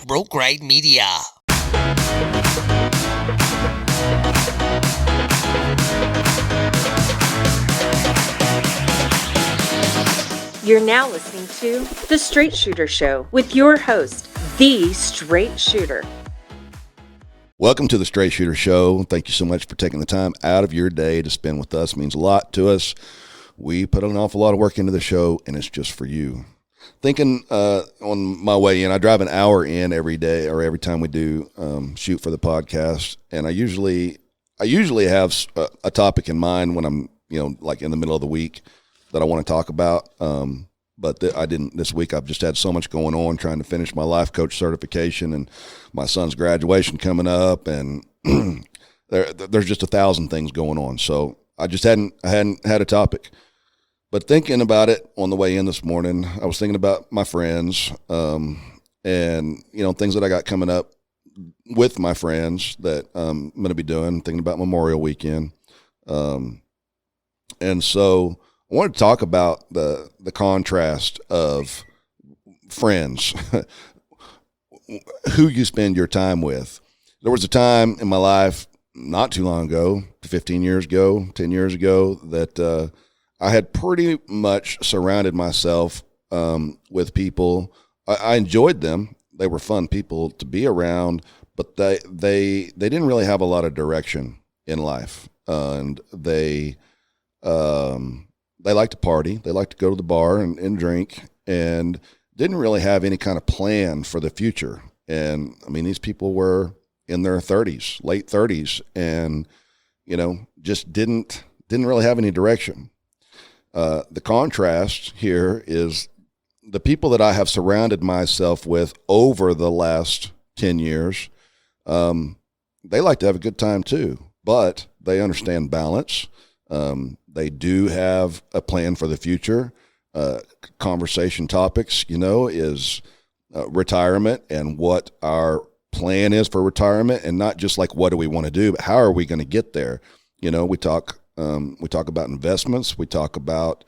Broke Ride Media. You're now listening to The Straight Shooter Show with your host, The Straight Shooter. Welcome to The Straight Shooter Show. Thank you so much for taking the time out of your day to spend with us. It means a lot to us. We put an awful lot of work into the show, and it's just for you. Thinking on my way in, I drive an hour in every day or every time we do shoot for the podcast, and I usually have a topic in mind when I'm like in the middle of the week that I want to talk about. But I didn't this week. I've just had so much going on, trying to finish my life coach certification and my son's graduation coming up, and there's just 1,000 things going on. So I just hadn't had a topic. But thinking about it on the way in this morning, I was thinking about my friends, and things that I got coming up with my friends that I'm going to be doing. Thinking about Memorial Weekend, and so I wanted to talk about the contrast of friends, who you spend your time with. There was a time in my life not too long ago, 15 years ago, 10 years ago, that I had pretty much surrounded myself with people. I enjoyed them. They were fun people to be around, but they didn't really have a lot of direction in life, and they liked to party. They liked to go to the bar and drink, and didn't really have any kind of plan for the future. And I mean, these people were in their 30s, late 30s, and just didn't really have any direction. The contrast here is the people that I have surrounded myself with over the last 10 years. They like to have a good time too, but they understand balance. They do have a plan for the future. Conversation topics, is retirement and what our plan is for retirement, and not just like what do we want to do, but how are we going to get there? We talk about investments. We talk about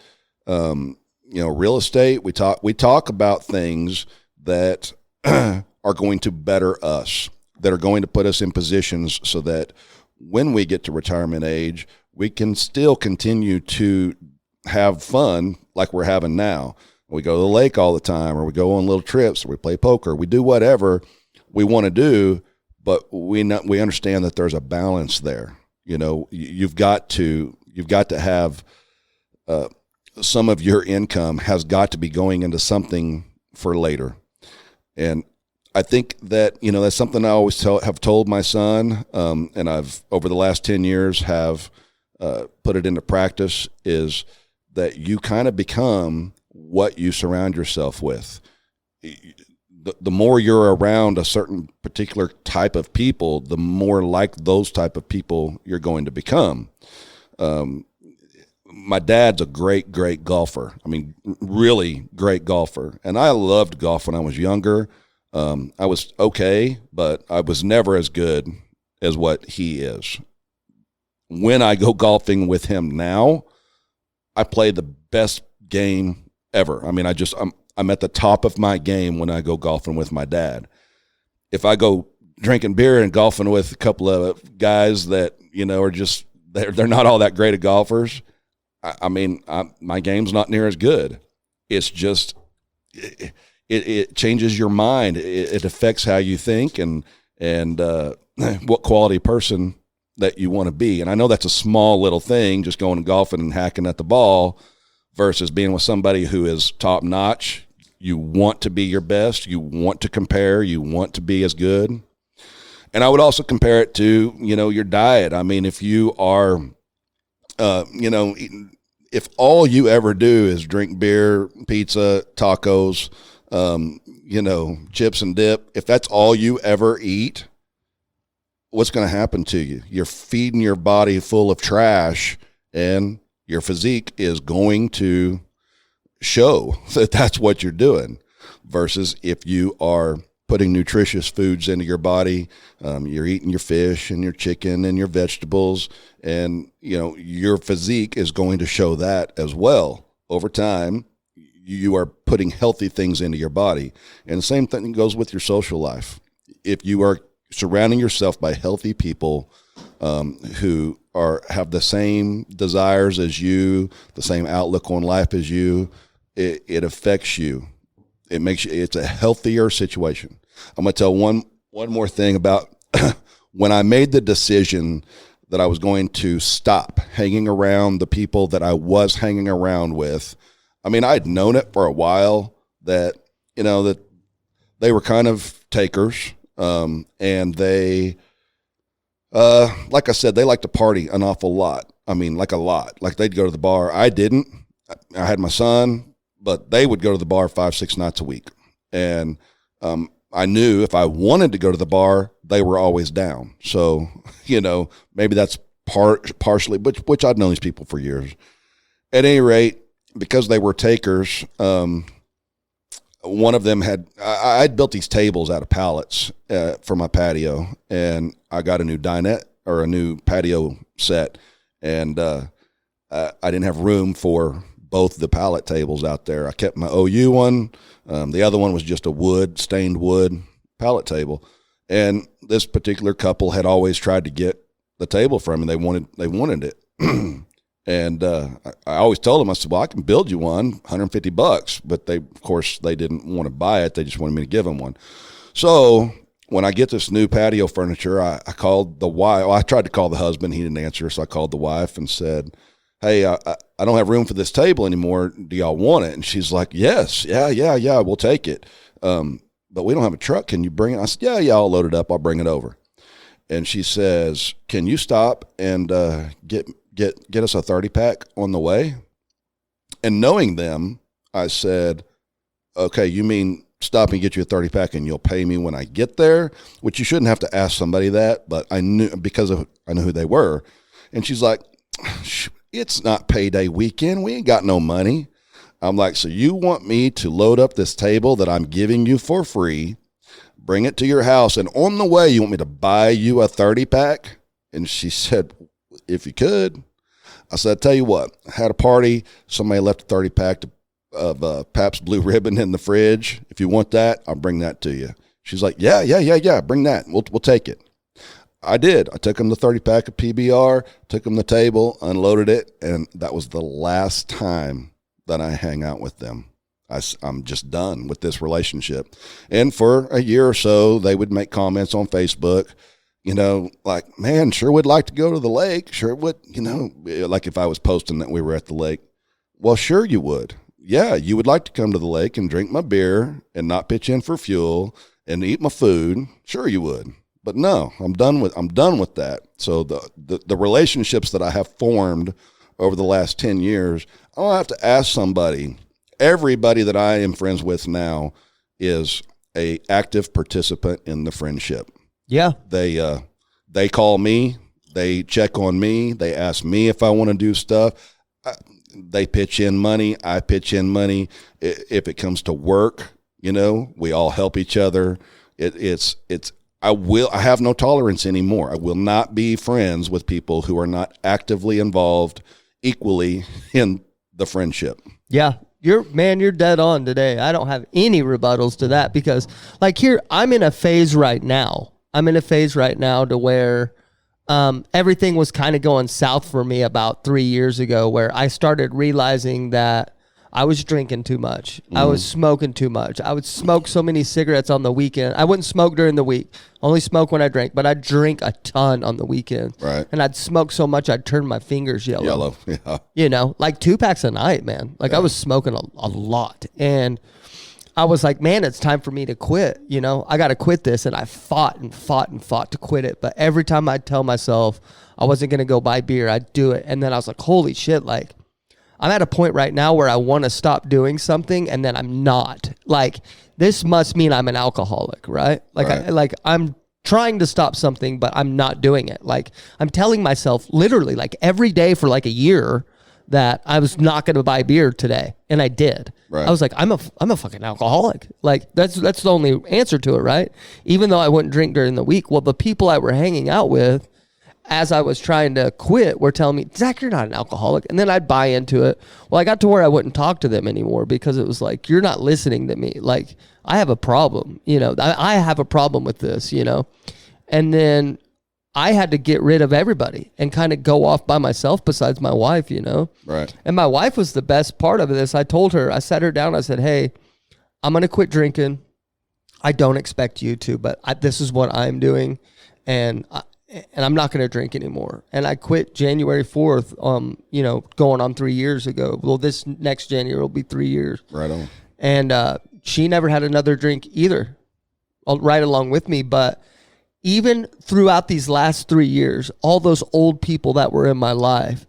real estate. We talk about things that are going to better us, that are going to put us in positions so that when we get to retirement age, we can still continue to have fun like we're having now. We go to the lake all the time, or we go on little trips, or we play poker. We do whatever we want to do, but we understand that there's a balance there. You've got to have some of your income has got to be going into something for later. And I think that, that's something I always have told my son, and I've, over the last 10 years, have put it into practice, is that you kind of become what you surround yourself with. The more you're around a certain particular type of people, the more like those type of people you're going to become. My dad's a great, great golfer. I mean, really great golfer. And I loved golf when I was younger. I was okay, but I was never as good as what he is. When I go golfing with him now, I play the best game ever. I mean, I'm at the top of my game when I go golfing with my dad. If I go drinking beer and golfing with a couple of guys that, are just, they're not all that great at golfers, my game's not near as good. It's just, it changes your mind. It affects how you think and what quality person that you want to be. And I know that's a small little thing, just going golfing and hacking at the ball, versus being with somebody who is top notch. You want to be your best. You want to compare. You want to be as good. And I would also compare it to, your diet. I mean, if you are, if all you ever do is drink beer, pizza, tacos, chips and dip, if that's all you ever eat, what's going to happen to you? You're feeding your body full of trash, and your physique is going to show that that's what you're doing. Versus if you are putting nutritious foods into your body, you're eating your fish and your chicken and your vegetables, and your physique is going to show that as well. Over time, you are putting healthy things into your body. And the same thing goes with your social life. If you are surrounding yourself by healthy people who have the same desires as you, the same outlook on life as you, it affects you. It's a healthier situation. I'm going to tell one more thing about when I made the decision that I was going to stop hanging around the people that I was hanging around with. I mean, I'd known it for a while that they were kind of takers, and they, like I said, they like to party an awful lot. I mean, like a lot. Like they'd go to the bar. I didn't. I had my son, but they would go to the bar 5-6 nights a week. And I knew if I wanted to go to the bar, they were always down. So, maybe that's partially, which I'd known these people for years. At any rate, because they were takers, one of them I'd built these tables out of pallets for my patio, and I got a new dinette or a new patio set, and I didn't have room for both the pallet tables out there. I kept my OU one. The other one was just a stained wood pallet table. And this particular couple had always tried to get the table from me. They wanted it. And I always told them, I said, well, I can build you one, $150. But of course, they didn't want to buy it. They just wanted me to give them one. So when I get this new patio furniture, I called the wife. Well, I tried to call the husband. He didn't answer. So I called the wife and said, hey, I don't have room for this table anymore. Do y'all want it? And she's like, yes, yeah, we'll take it. But we don't have a truck. Can you bring it? I said, yeah, I'll load it up. I'll bring it over. And she says, can you stop and get us a 30-pack on the way? And knowing them, I said, okay, you mean stop and get you a 30-pack and you'll pay me when I get there? Which you shouldn't have to ask somebody that, but I knew because I knew who they were. And she's like, it's not payday weekend. We ain't got no money. I'm like, so you want me to load up this table that I'm giving you for free, bring it to your house, and on the way you want me to buy you a 30-pack? And she said, if you could. I said, I tell you what, I had a party. Somebody left a 30-pack of Pabst Blue Ribbon in the fridge. If you want that, I'll bring that to you. She's like, yeah, bring that. We'll take it. I did. I took them the 30-pack of PBR, took them the table, unloaded it, and that was the last time that I hang out with them. I'm just done with this relationship. And for a year or so, they would make comments on Facebook, like, man, sure would like to go to the lake. Sure would, like if I was posting that we were at the lake. Well, sure you would. Yeah, you would like to come to the lake and drink my beer and not pitch in for fuel and eat my food. Sure you would. But no, I'm done with that. So the relationships that I have formed over the last 10 years, I don't have to ask somebody. Everybody that I am friends with now is a active participant in the friendship. Yeah. They call me, they check on me, they ask me if I want to do stuff. They pitch in money, I pitch in money. If it comes to work, we all help each other. I have no tolerance anymore. I will not be friends with people who are not actively involved equally in the friendship. Yeah. You're dead on today. I don't have any rebuttals to that because I'm in a phase right now. To where everything was kind of going south for me about 3 years ago, where I started realizing that I was drinking too much. I was smoking too much. I would smoke so many cigarettes on the weekend. I wouldn't smoke during the week. Only smoke when I drank, but I'd drink a ton on the weekend. Right. And I'd smoke so much I'd turn my fingers yellow. Yeah. Like 2 packs a night, man. I was smoking a lot. And I was like, man, it's time for me to quit. I got to quit this. And I fought to quit it. But every time I'd tell myself I wasn't going to go buy beer, I'd do it. And then I was like, holy shit, I'm at a point right now where I want to stop doing something and then I'm not. This must mean I'm an alcoholic, right? Right. I'm trying to stop something, but I'm not doing it. I'm telling myself literally every day for a year that I was not going to buy beer today, and I did. Right. I was like, I'm a fucking alcoholic. That's the only answer to it, right? Even though I wouldn't drink during the week. Well, the people I were hanging out with, as I was trying to quit, were telling me, Zach, you're not an alcoholic. And then I'd buy into it. Well, I got to where I wouldn't talk to them anymore because it was like, you're not listening to me. Like, I have a problem, you know, I have a problem with this, you know. And then I had to get rid of everybody and kind of go off by myself besides my wife, you know. Right. And my wife was the best part of this. I told her, I sat her down, I said, hey, I'm going to quit drinking. I don't expect you to, but this is what I'm doing. And I'm not going to drink anymore. And I quit January 4th, you know, going on 3 years ago. Well, this next January will be 3 years. Right on. And she never had another drink either, right along with me. But even throughout these last 3 years, all those old people that were in my life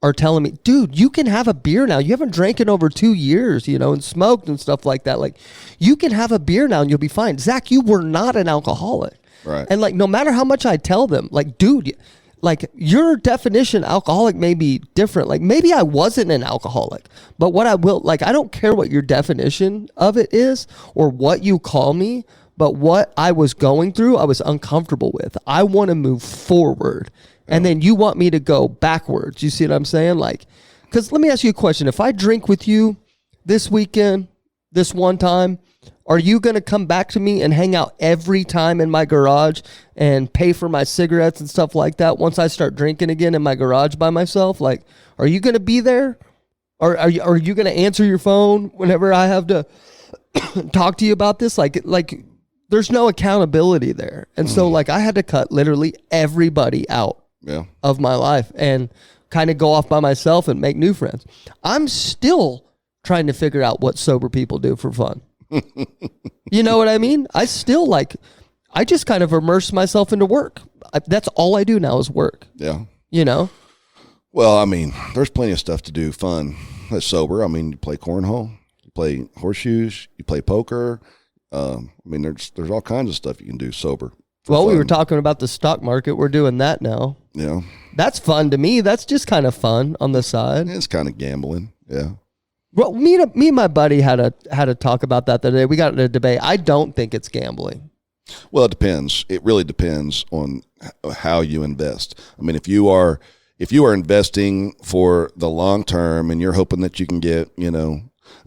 are telling me, dude, you can have a beer now. You haven't drank in over 2 years, you know, and smoked and stuff like that. Like, you can have a beer now and you'll be fine. Zach, you were not an alcoholic. Right. And like, no matter how much I tell them, like, dude, like, your definition alcoholic may be different. Like, maybe I wasn't an alcoholic, but what I will, like, I don't care what your definition of it is or what you call me, but what I was going through, I was uncomfortable with. I want to move forward. And then you want me to go backwards. You see what I'm saying? Like, because let me ask you a question. If I drink with you this weekend, this one time, are you going to come back to me and hang out every time in my garage and pay for my cigarettes and stuff like that once I start drinking again in my garage by myself? Like, are you going to be there? Or are you going to answer your phone whenever I have to talk to you about this? Like there's no accountability there. And so like I had to cut literally everybody out of my life and kind of go off by myself and make new friends. I'm still trying to figure out what sober people do for fun. You know what I mean? I still I just kind of immerse myself into work. That's all I do now is work. Yeah. You know? Well, I mean, there's plenty of stuff to do fun that's sober. I mean, you play cornhole, you play horseshoes, you play poker. I mean, there's all kinds of stuff you can do sober. Well, fun. We were talking about the stock market. We're doing that now. Yeah. That's fun to me. That's just kind of fun on the side. It's kind of gambling. Yeah. Well, me and my buddy had a talk about that the other day. We got in a debate. I don't think it's gambling. Well, it depends. It really depends on how you invest. I mean, if you are investing for the long term and you're hoping that you can get, you know,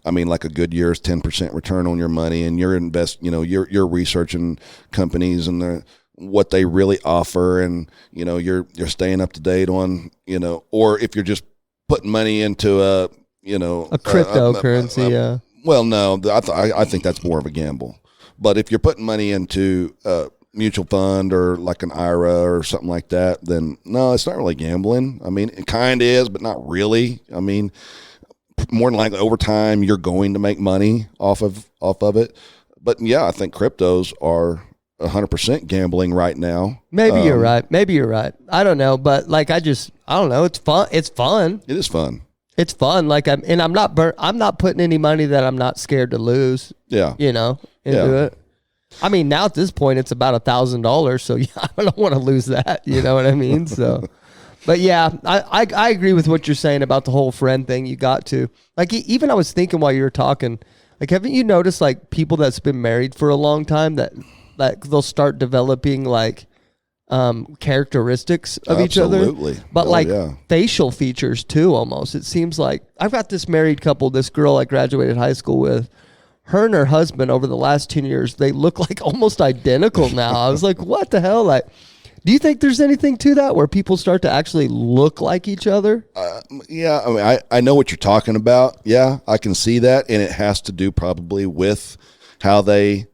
I mean, like a good year's 10% return on your money, and you're researching companies and what they really offer, and you know you're staying up to date on, you know, or if you're just putting money into a cryptocurrency. Yeah. Well, no, I think that's more of a gamble. But if you're putting money into a mutual fund or like an IRA or something like that, then no, it's not really gambling. I mean, it kind of is, but not really. I mean, more than likely over time you're going to make money off of it. But yeah, I think cryptos are 100% gambling right now. Maybe you're right. I don't know, but like I don't know. It's fun. It is fun. It's fun. Like I'm not putting any money that I'm not scared to lose. Yeah. You know, into it. I mean, now at this point it's about $1,000. So yeah, I don't want to lose that. You know what I mean? So, but yeah, I agree with what you're saying about the whole friend thing. You got to, like, even I was thinking while you were talking, like, haven't you noticed like people that's been married for a long time that like they'll start developing like characteristics of each other, but facial features too, almost. It seems like I've got this married couple, this girl I graduated high school with, her and her husband over the last 10 years, they look like almost identical now. I was like, what the hell? Like, do you think there's anything to that where people start to actually look like each other? Yeah. I mean, I know what you're talking about. Yeah, I can see that. And it has to do probably with how they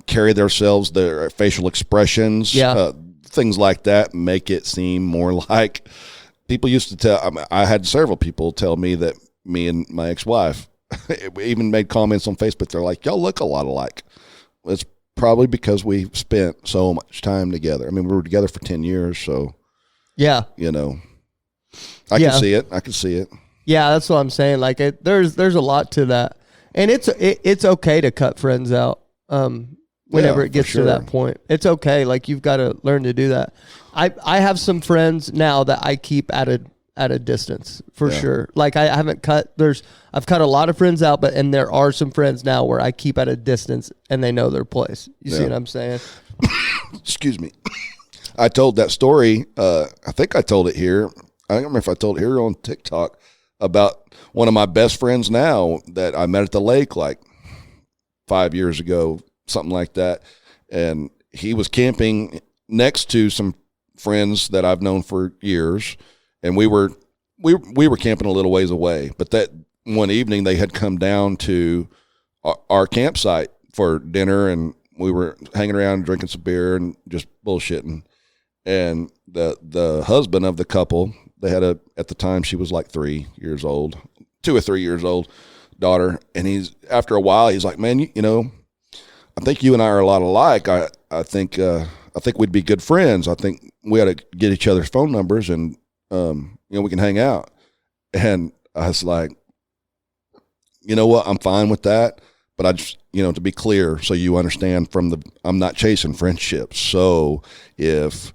carry themselves, their facial expressions. Yeah. Things like that make it seem more like people used to tell. I had several people tell me that me and my ex-wife even made comments on Facebook. They're like, y'all look a lot alike. It's probably because we spent so much time together. I mean, we were together for 10 years. So yeah, you know, I can see it. Yeah. That's what I'm saying. Like there's a lot to that, and it's okay to cut friends out. Whenever it gets to that point, it's okay. Like you've got to learn to do that. I have some friends now that I keep at a distance for sure. Like I haven't I've cut a lot of friends out, and there are some friends now where I keep at a distance and they know their place. You see what I'm saying? Excuse me. I told that story. I think I told it here. I don't remember if I told it here on TikTok about one of my best friends now that I met at the lake like 5 years ago, something like that. And he was camping next to some friends that I've known for years. And we were camping a little ways away. But that one evening they had come down to our campsite for dinner, and we were hanging around drinking some beer and just bullshitting. And the husband of the couple, they had at the time she was like 3 years old, 2 or 3 years old daughter. And after a while, he's like, man, you know, I think you and I are a lot alike. I think we'd be good friends. I think we ought to get each other's phone numbers and, you know, we can hang out. And I was like, you know what? I'm fine with that. But I just, you know, to be clear, so you understand I'm not chasing friendships. So if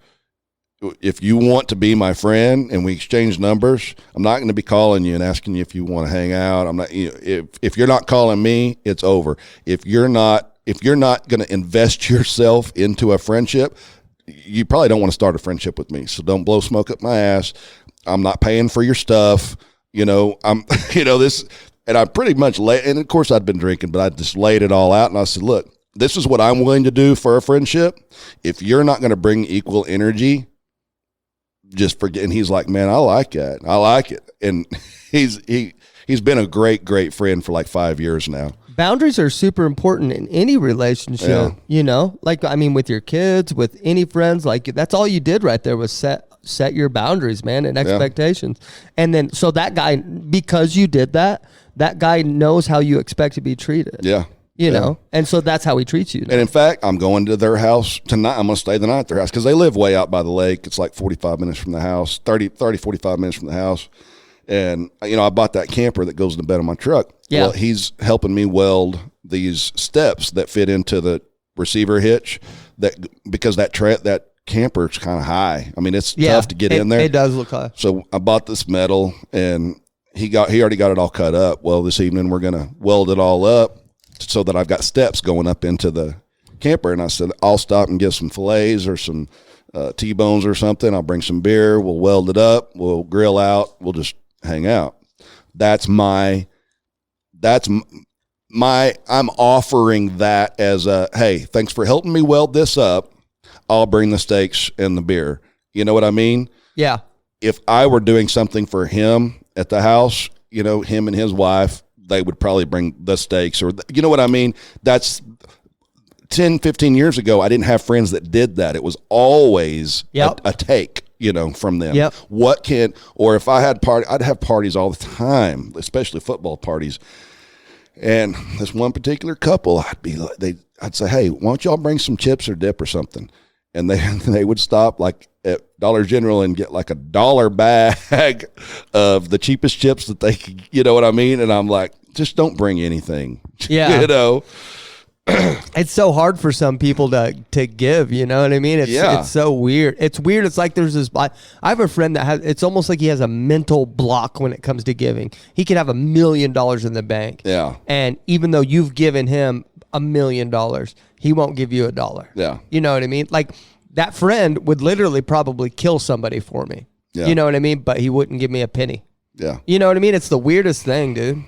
you want to be my friend and we exchange numbers, I'm not going to be calling you and asking you if you want to hang out. I'm not, you know, if you're not calling me, it's over. If you're not going to invest yourself into a friendship, you probably don't want to start a friendship with me. So don't blow smoke up my ass. I'm not paying for your stuff. You know, and I pretty much and of course I'd been drinking, but I just laid it all out. And I said, look, this is what I'm willing to do for a friendship. If you're not going to bring equal energy, just forget. And he's like, man, I like that. I like it. And he's been a great, great friend for like 5 years now. Boundaries are super important in any relationship, you know, like, I mean, with your kids, with any friends, like that's all you did right there was set your boundaries, man, and expectations. And then, so that guy, because you did that guy knows how you expect to be treated. Yeah. You know, and so that's how he treats you now. And in fact, I'm going to their house tonight. I'm going to stay the night at their house because they live way out by the lake. It's like 45 minutes from the house, 45 minutes from the house. And, you know, I bought that camper that goes in the bed of my truck. Yeah. Well, he's helping me weld these steps that fit into the receiver hitch because that camper's kind of high. I mean, it's tough to get in there. It does look high. So I bought this metal and he already got it all cut up. Well, this evening we're going to weld it all up so that I've got steps going up into the camper. And I said, I'll stop and get some fillets or some T-bones or something. I'll bring some beer. We'll weld it up. We'll grill out. We'll just hang out. I'm offering that as hey, thanks for helping me weld this up. I'll bring the steaks and the beer. You know what I mean? Yeah. If I were doing something for him at the house, you know, him and his wife, they would probably bring the steaks or, you know what I mean? That's 10, 15 years ago. I didn't have friends that did that. It was always a take, you know, from them. Yep. Or if I had I'd have parties all the time, especially football parties. And this one particular couple, I'd say, hey, why don't y'all bring some chips or dip or something? And they would stop like at Dollar General and get like $1 bag of the cheapest chips that they could, you know what I mean? And I'm like, just don't bring anything. Yeah. You know? It's so hard for some people to give, you know what I mean? It's so weird. It's weird. It's like there's this, I have a friend that it's almost like he has a mental block when it comes to giving. He could have $1 million in the bank. Yeah. And even though you've given him $1 million, he won't give you $1. Yeah. You know what I mean? Like that friend would literally probably kill somebody for me. Yeah. You know what I mean? But he wouldn't give me a penny. Yeah. You know what I mean? It's the weirdest thing, dude.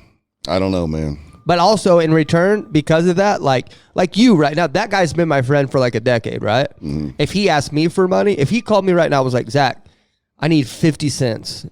I don't know, man. But also in return, because of that, like you right now, that guy's been my friend for like a decade, right? Mm-hmm. If he asked me for money, if he called me right now, I was like, Zach, I need 50 cents.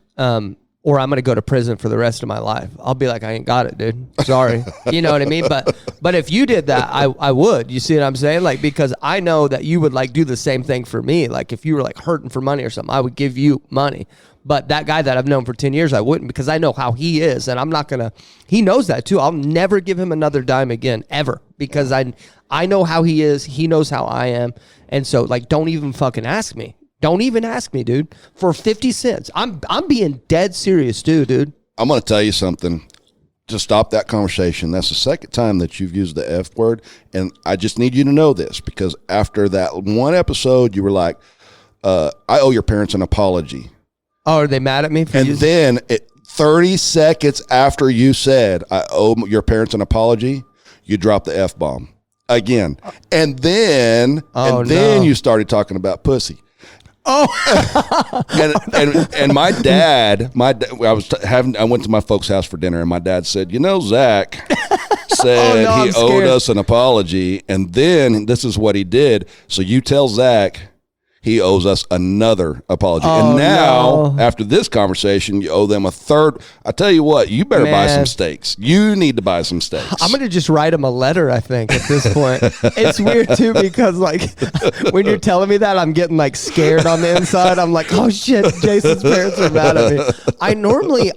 Or I'm going to go to prison for the rest of my life. I'll be like, I ain't got it, dude. Sorry. You know what I mean? But if you did that, I would. You see what I'm saying? Like, because I know that you would like do the same thing for me. Like if you were like hurting for money or something, I would give you money. But that guy that I've known for 10 years, I wouldn't, because I know how he is. And I'm not going to, he knows that too. I'll never give him another dime again, ever. Because I know how he is. He knows how I am. And so like, don't even fucking ask me. Don't even ask me, dude, for 50 cents. I'm being dead serious too, dude. I'm going to tell you something to stop that conversation. That's the second time that you've used the F word. And I just need you to know this, because after that one episode, you were like, I owe your parents an apology. Oh, are they mad at me? And then 30 seconds after you said, I owe your parents an apology, you dropped the F-bomb again. And then you started talking about pussy. Oh, and my dad, I went to my folks' house for dinner, and my dad said, Zach said I'm he owed scared. us an apology, and then this is what he did. So you tell Zach he owes us another apology. Oh, and now, no. after this conversation, you owe them a third. I tell you what, you better buy some Man. steaks. You need to buy some steaks. I'm gonna just write him a letter. I think at this point, it's weird too because like when you're telling me that, I'm getting like scared on the inside. I'm like, oh shit, Jason's parents are mad at me.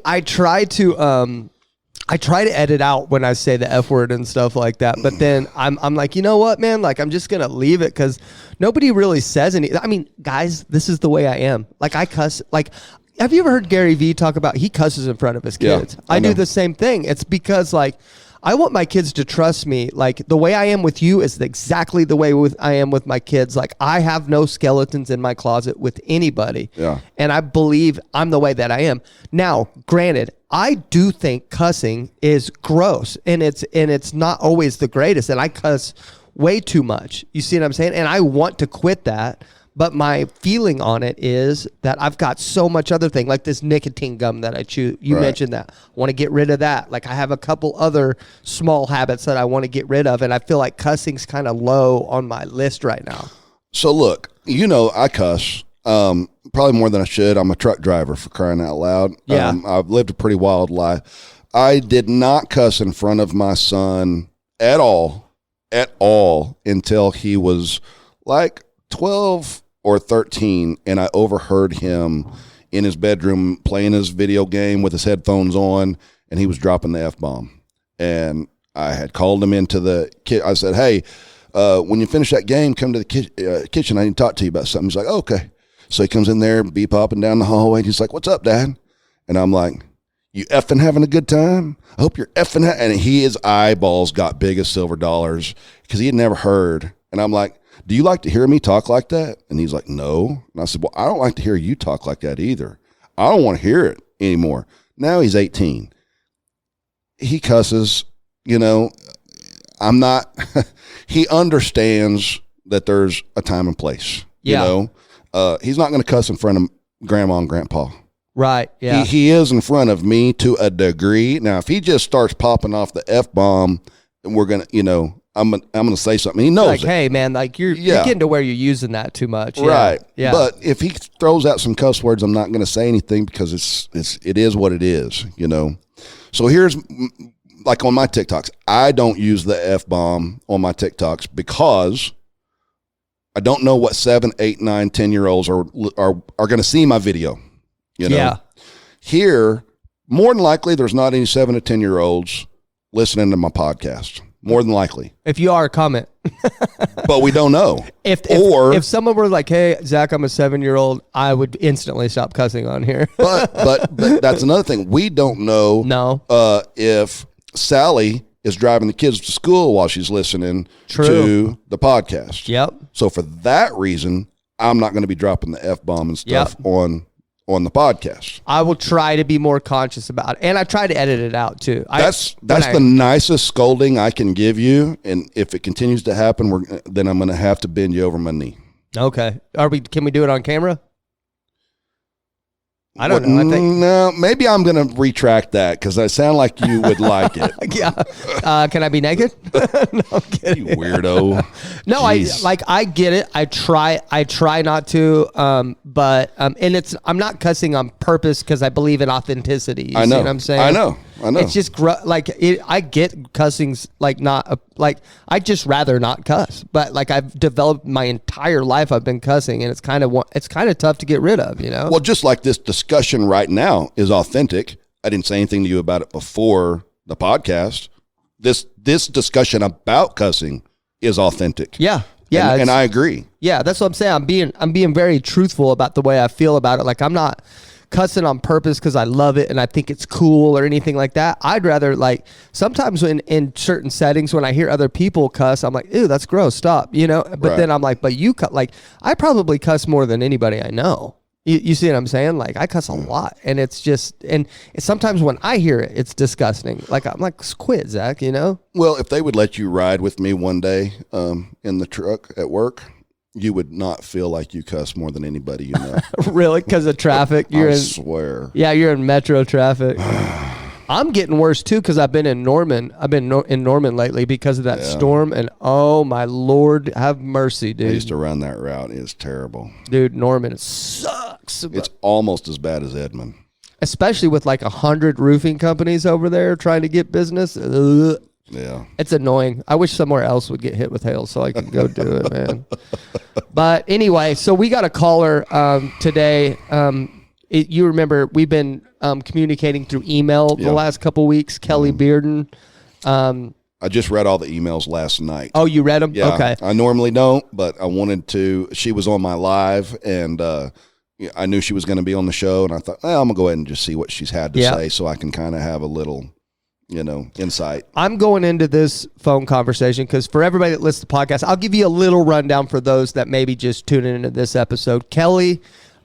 I try to edit out when I say the F word and stuff like that. But then I'm like, you know what, man? Like, I'm just going to leave it because nobody really says anything. I mean, guys, this is the way I am. Like, I cuss. Like, have you ever heard Gary Vee talk about he cusses in front of his kids? Yeah, I know. do the same thing. It's because, like, I want my kids to trust me. Like, the way I am with you is exactly the way I am with my kids. Like, I have no skeletons in my closet with anybody. Yeah. And I believe I'm the way that I am. Now, granted, I do think cussing is gross, and it's not always the greatest, and I cuss way too much. You see what I'm saying? And I want to quit that, but my feeling on it is that I've got so much other thing, like this nicotine gum that I chew. You mentioned that. I want to get rid of that. Like, I have a couple other small habits that I want to get rid of, and I feel like cussing's kind of low on my list right now. So look, I cuss. Probably more than I should. I'm a truck driver, for crying out loud. Yeah. I've lived a pretty wild life. I did not cuss in front of my son at all, until he was like 12 or 13, and I overheard him in his bedroom playing his video game with his headphones on, and he was dropping the F-bomb. And I had called him into the I said, hey, when you finish that game, come to the kitchen. I need to talk to you about something. He's like, oh, okay. So he comes in there, beep hopping down the hallway, and he's like, what's up, Dad? And I'm like, you effing having a good time? I hope you're effing. And his eyeballs got big as silver dollars because he had never heard. And I'm like, do you like to hear me talk like that? And he's like, no. And I said, well, I don't like to hear you talk like that either. I don't want to hear it anymore. Now he's 18. He cusses, I'm not, he understands that there's a time and place, he's not going to cuss in front of grandma and grandpa. Right. Yeah. He is in front of me to a degree. Now, if he just starts popping off the F-bomb, and we're going to, I'm going to say something. He knows like, it. hey, man, like you're getting to where you're using that too much. Yeah. Right. Yeah. But if he throws out some cuss words, I'm not going to say anything because it is what it is, So here's, like on my TikToks, I don't use the F-bomb on my TikToks because I don't know what 7, 8, 9, 10-year-olds are going to see my video. Yeah. Here, more than likely, there's not any 7 to 10-year-olds listening to my podcast. More than likely. If you are, comment. But we don't know. If someone were like, hey, Zach, I'm a 7-year-old, I would instantly stop cussing on here. but that's another thing. We don't know if Sally is driving the kids to school while she's listening to the podcast. Yep. So for that reason, I'm not going to be dropping the F-bomb and stuff on the podcast. I will try to be more conscious about it. And I try to edit it out too. That's the nicest scolding I can give you. And if it continues to happen, then I'm going to have to bend you over my knee. Okay. Can we do it on camera? I don't know. I think no, maybe I'm going to retract that because I sound like you would like it. Yeah. Can I be naked? No, I'm kidding. You weirdo. No, Jeez. I get it. I try not to. But and I'm not cussing on purpose because I believe in authenticity. You see what I'm saying? I know. It's just I get cussing's I just rather not cuss. But like I've developed my entire life, I've been cussing, and it's kind of tough to get rid of. Well, just like this discussion right now is authentic. I didn't say anything to you about it before the podcast. This discussion about cussing is authentic. Yeah. And I agree. Yeah, that's what I'm saying. I'm being very truthful about the way I feel about it. Like I'm not cussing on purpose because I love it and I think it's cool or anything like that. I'd rather sometimes in certain settings when I hear other people cuss, I'm like, ew, that's gross. Stop. But then I'm like, but you cut I probably cuss more than anybody I know. You see what I'm saying? Like I cuss a lot, and it's just, and sometimes when I hear it, it's disgusting. Like I'm like, quit, Zach. Well, if they would let you ride with me one day in the truck at work, you would not feel like you cuss more than anybody you know. Really? Because of traffic? I swear. Yeah, you're in metro traffic. I'm getting worse too because I've been in Norman. I've been in Norman lately because of that storm, and oh my Lord, have mercy, dude. I used to run that route. It's terrible, dude. Norman sucks. It's almost as bad as Edmond, especially with like 100 roofing companies over there trying to get business. Ugh. Yeah, it's annoying. I wish somewhere else would get hit with hail so I could go do it, man. But anyway, so we got a caller today. You remember we've been communicating through email the last couple weeks. Kelli Bearden. I just read all the emails last night. Oh, you read them? Yeah, okay. I normally don't, but I wanted to. She was on my live, and I knew she was going to be on the show, and I thought, I'm going to go ahead and just see what she's had to say so I can kind of have a little, insight. I'm going into this phone conversation because for everybody that listens to the podcast, I'll give you a little rundown for those that maybe just tuning into this episode. Kelli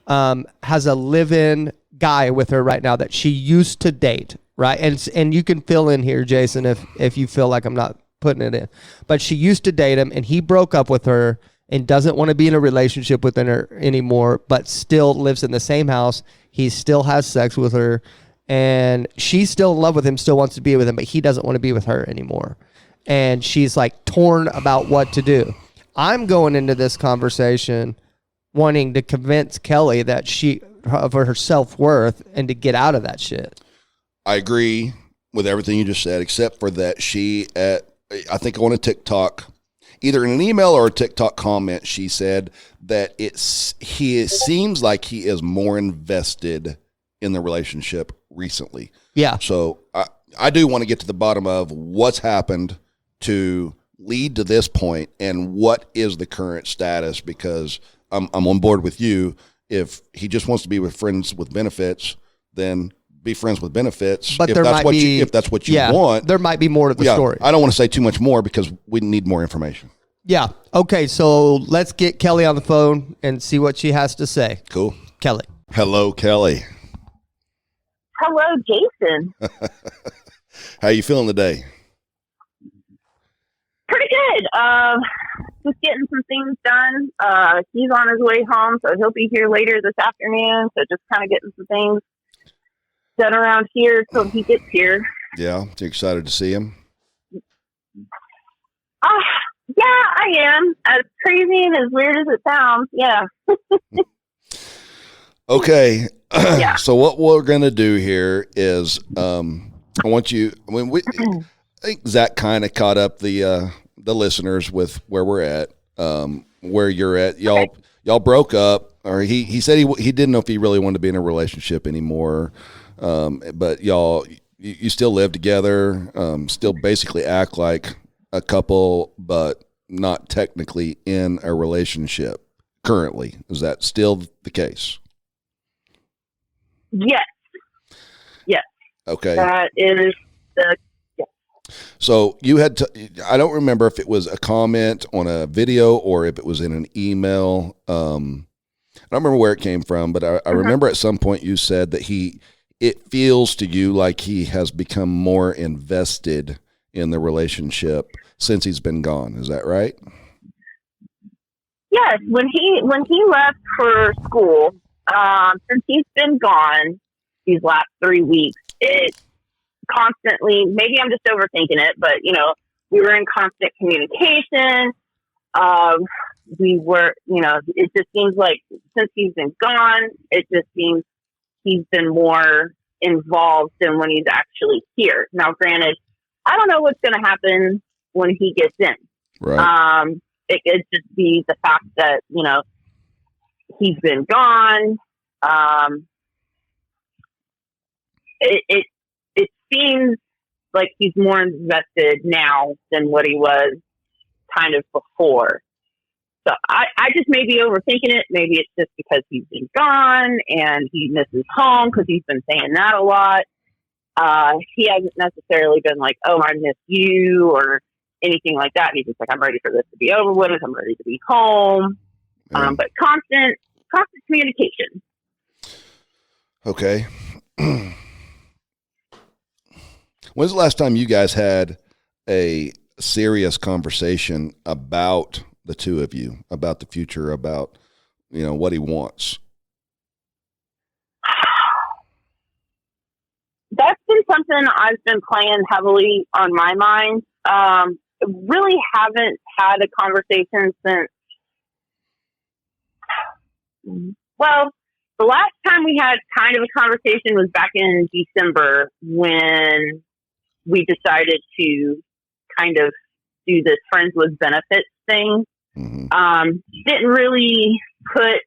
has a live-in guy with her right now that she used to date, right? And you can fill in here, Jason, if you feel like I'm not putting it in. But she used to date him, and he broke up with her and doesn't want to be in a relationship with her anymore, but still lives in the same house. He still has sex with her, and she's still in love with him, still wants to be with him, but he doesn't want to be with her anymore. And she's like torn about what to do. I'm going into this conversation wanting to convince Kelli that of her self-worth and to get out of that shit. I agree with everything you just said, except for that I think on a TikTok, either in an email or a TikTok comment, she said that he seems like he is more invested in the relationship recently. Yeah. So I do want to get to the bottom of what's happened to lead to this point and what is the current status, because I'm on board with you. If he just wants to be with friends with benefits, then be friends with benefits. But if that's what you want, there might be more to the story. I don't want to say too much more because we need more information. Yeah. Okay. So let's get Kelli on the phone and see what she has to say. Cool. Kelli. Hello, Kelli. Hello, Jason. How you feeling today? Pretty good. Just getting some things done. He's on his way home, so he'll be here later this afternoon. So just kind of getting some things done around here till he gets here. Yeah, you excited to see him? Yeah, I am. As crazy and as weird as it sounds, yeah. Okay. Yeah. So what we're going to do here is I think Zach kind of caught up the listeners with where we're at, where you're at. Y'all broke up, or he said he didn't know if he really wanted to be in a relationship anymore. But you still live together, still basically act like a couple, but not technically in a relationship currently. Is that still the case? Yes. Yes. Okay. That is the. So you had I don't remember if it was a comment on a video or if it was in an email. I don't remember where it came from, but I remember at some point you said that it feels to you like he has become more invested in the relationship since he's been gone. Is that right? Yes. When he left for school, since he's been gone these last 3 weeks, it constantly, maybe I'm just overthinking it, but we were in constant communication. We were, it just seems like since he's been gone, it just seems he's been more involved than when he's actually here. Now, granted, I don't know what's going to happen when he gets in. Right. It could just be the fact that, he's been gone. It seems like he's more invested now than what he was kind of before. So I just may be overthinking it. Maybe it's just because he's been gone and he misses home because he's been saying that a lot. He hasn't necessarily been like, oh, I miss you or anything like that. He's just like, I'm ready for this to be over with. I'm ready to be home. Yeah. But constant communication. Okay. When's the last time you guys had a serious conversation about the two of you, about the future, about, what he wants? That's been something I've been playing heavily on my mind. Really haven't had a conversation since, well, the last time we had kind of a conversation was back in December when we decided to kind of do this friends with benefits thing. Mm-hmm. Didn't really put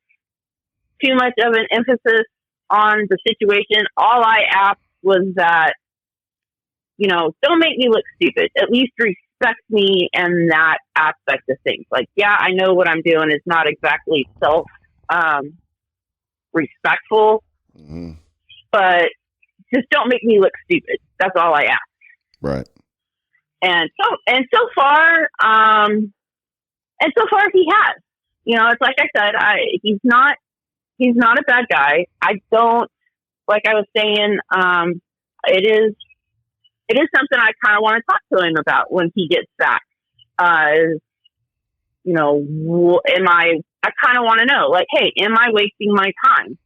too much of an emphasis on the situation. All I asked was that, don't make me look stupid. At least respect me in that aspect of things. Like, yeah, I know what I'm doing is not exactly respectful, mm-hmm. but just don't make me look stupid. That's all I ask. Right. And so far he has. It's like I said, he's not a bad guy. I don't, like I was saying, it is something I kind of want to talk to him about when he gets back. I kind of want to know, like, hey, am I wasting my time?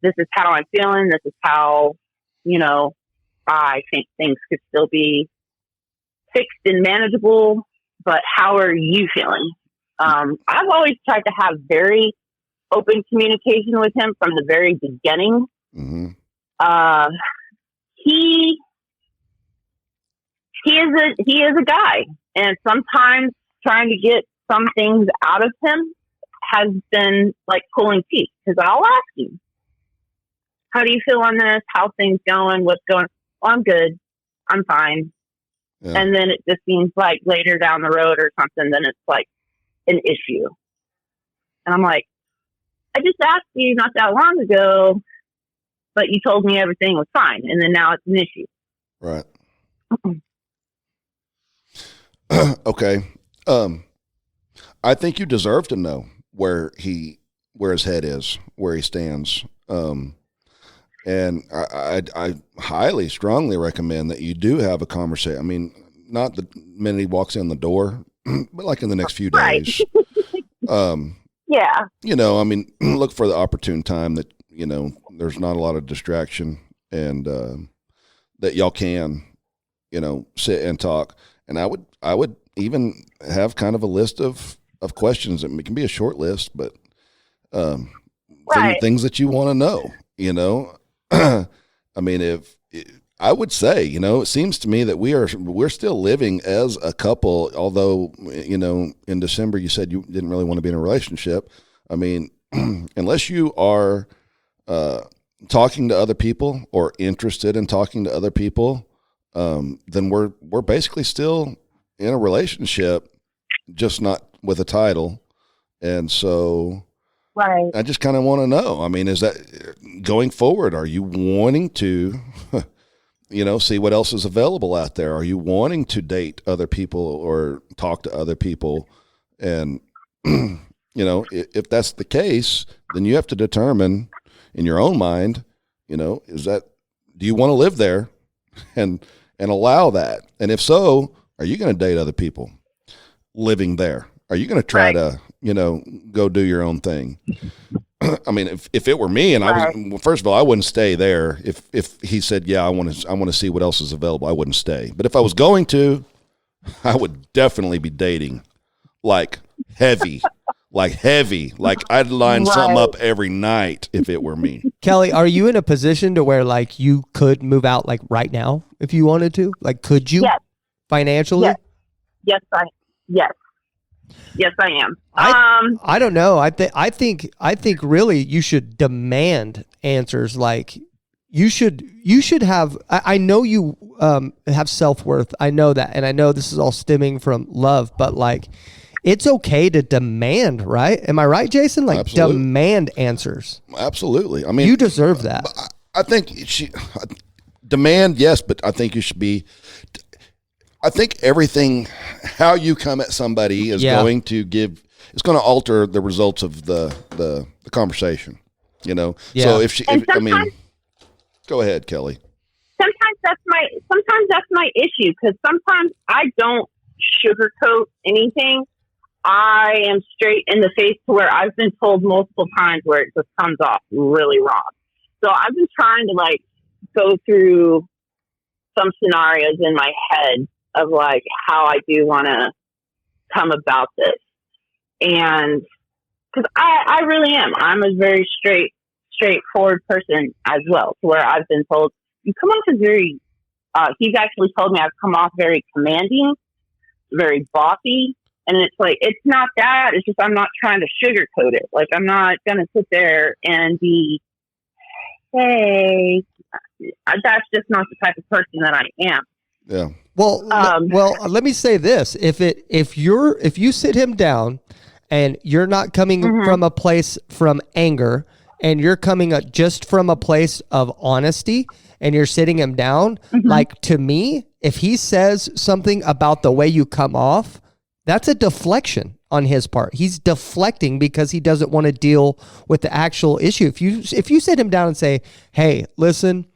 This is how I'm feeling. This is how, I think things could still be fixed and manageable, but how are you feeling? I've always tried to have very open communication with him from the very beginning. Mm-hmm. He is a guy, and sometimes trying to get some things out of him has been like pulling teeth, because I'll ask him, how do you feel on this? How's things going? What's going? Oh, I'm good. I'm fine. Yeah. And then it just seems like later down the road or something, then it's like an issue. And I'm like, I just asked you not that long ago, but you told me everything was fine. And then now it's an issue. Right. Okay. I think you deserve to know where his head is, where he stands. And I highly, strongly recommend that you do have a conversation. I mean, not the minute he walks in the door, but like in the next few days. Yeah. I mean, look for the opportune time that, there's not a lot of distraction, and that y'all can, sit and talk. And I would even have kind of a list of questions. It can be a short list, but things that you want to know, I mean, I would say, it seems to me that we're still living as a couple, although, in December you said you didn't really want to be in a relationship. I mean, unless you are talking to other people or interested in talking to other people, then we're basically still in a relationship, just not with a title. And so right. I just kind of want to know, I mean, is that going forward, are you wanting to, see what else is available out there? Are you wanting to date other people or talk to other people? And, if that's the case, then you have to determine in your own mind, do you want to live there and allow that? And if so, are you going to date other people living there? Are you going to try to, go do your own thing? I mean, if it were me and I was, first of all, I wouldn't stay there. If he said, yeah, I want to see what else is available, I wouldn't stay. But if I was going to, I would definitely be dating like heavy. Like I'd line something up every night if it were me. Kelli, are you in a position to where like you could move out like right now if you wanted to? Like, could you? Yes. Financially? Yes, I am. I don't know. I think really you should demand answers. Like you should have. I know you have self-worth. I know that, and I know this is all stemming from love. But like, it's okay to demand, right? Am I right, Jason? Like, absolutely. Demand answers. Absolutely. I mean, you deserve that. I think demand, yes, but I think you should be. I think everything, how you come at somebody is going to alter the results of the conversation, Yeah. So go ahead, Kelli. Sometimes that's my issue, because sometimes I don't sugarcoat anything. I am straight in the face to where I've been told multiple times where it just comes off really wrong. So I've been trying to like go through some scenarios in my head of like how I do want to come about this. And because I really am. I'm a very straightforward person as well, to where I've been told, you come off as very, he's actually told me I've come off very commanding, very bossy. And it's like, it's not that. It's just I'm not trying to sugarcoat it. Like, I'm not going to sit there and be, hey, that's just not the type of person that I am. Yeah. Well, let me say this: if you sit him down, and you're not coming from a place from anger, and you're coming just from a place of honesty, and you're sitting him down, like, to me, if he says something about the way you come off, that's a deflection on his part. He's deflecting because he doesn't want to deal with the actual issue. If you sit him down and say, hey, listen,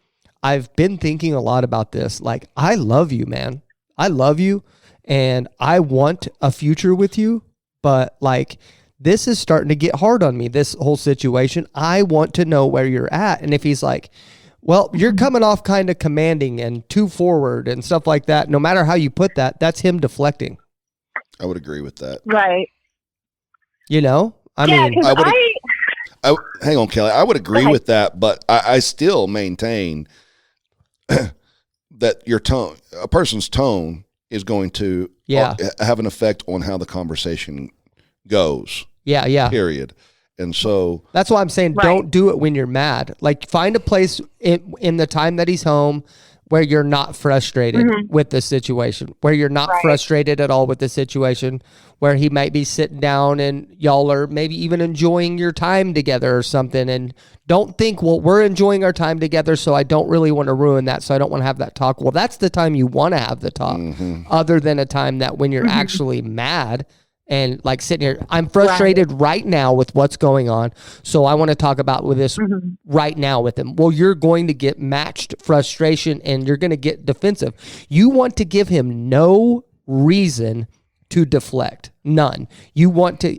I've been thinking a lot about this. Like, I love you, man. I love you, and I want a future with you, but like, this is starting to get hard on me, this whole situation. I want to know where you're at. And if he's like, well, you're coming off kind of commanding and too forward and stuff like that, no matter how you put that, that's him deflecting. I would agree with that. Right. You know, I mean, hang on, Kelly. I would agree with that, but I still maintain that your tone, a person's tone, is going to have an effect on how the conversation goes. Yeah. Period. And so that's why I'm saying don't do it when you're mad. Like, find a place in the time that he's home where you're not frustrated with the situation, where you're not frustrated at all with the situation, where he might be sitting down and y'all are maybe even enjoying your time together or something. And don't think, well, we're enjoying our time together, so I don't really want to ruin that, so I don't want to have that talk. Well, that's the time you want to have the talk, other than a time that when you're actually mad and like sitting here, I'm frustrated right now with what's going on, so I want to talk about with this right now with him. Well, you're going to get matched frustration and you're going to get defensive. You want to give him no reason to deflect, none. You want to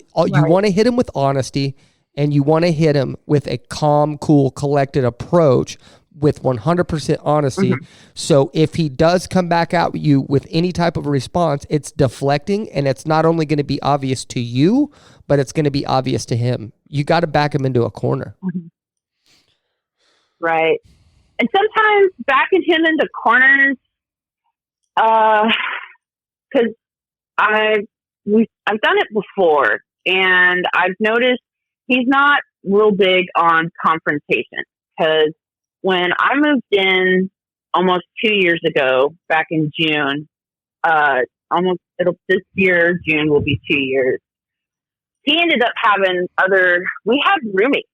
hit him with honesty, and you want to hit him with a calm, cool, collected approach with 100% honesty. So if he does come back at you with any type of response, it's deflecting, and it's not only going to be obvious to you, but it's going to be obvious to him. You got to back him into a corner. Right. And sometimes backing him into corners, because I've done it before, and I've noticed he's not real big on confrontation, because when I moved in almost 2 years ago, back in June, this year, June will be 2 years. He ended up having we had roommates.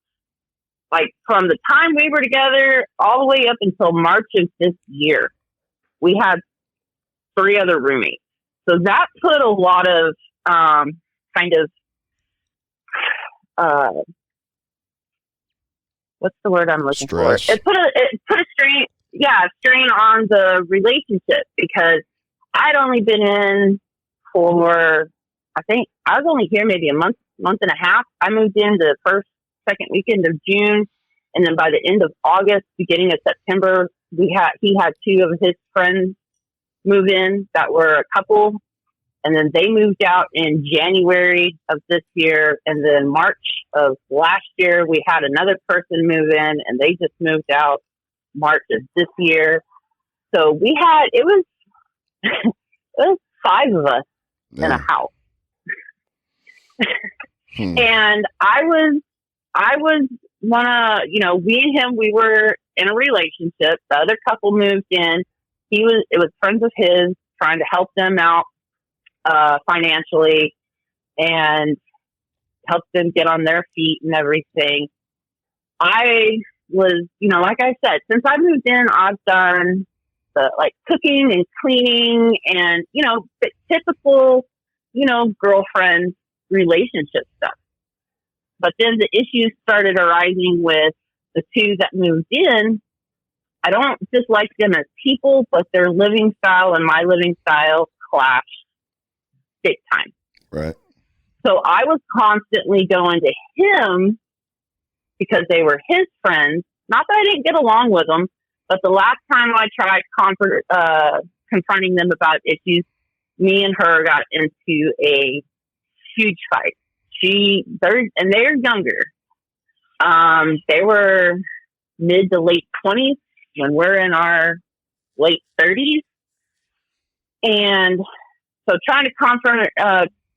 Like, from the time we were together all the way up until March of this year, we had 3 other roommates. So that put a lot of what's the word I'm looking Stress. for? It put a strain on the relationship, because I'd only been in for, I think I was only here maybe a month and a half. I moved in the second weekend of June, and then by the end of August, beginning of September, he had 2 of his friends move in that were a couple. And then they moved out in January of this year. And then March of last year, we had another person move in, and they just moved out March of this year. So it was 5 of us in a house. And I was we and him, we were in a relationship. The other couple moved in. It was friends of his, trying to help them out financially and help them get on their feet and everything. I was, like I said, since I moved in, I've done the cooking and cleaning and, the typical, girlfriend relationship stuff. But then the issues started arising with the 2 that moved in. I don't dislike them as people, but their living style and my living style clashed big time. Right. So I was constantly going to him because they were his friends. Not that I didn't get along with them, but the last time I tried confronting them about issues, me and her got into a huge fight. They're younger. They were mid to late 20s when we're in our late 30s. And so trying to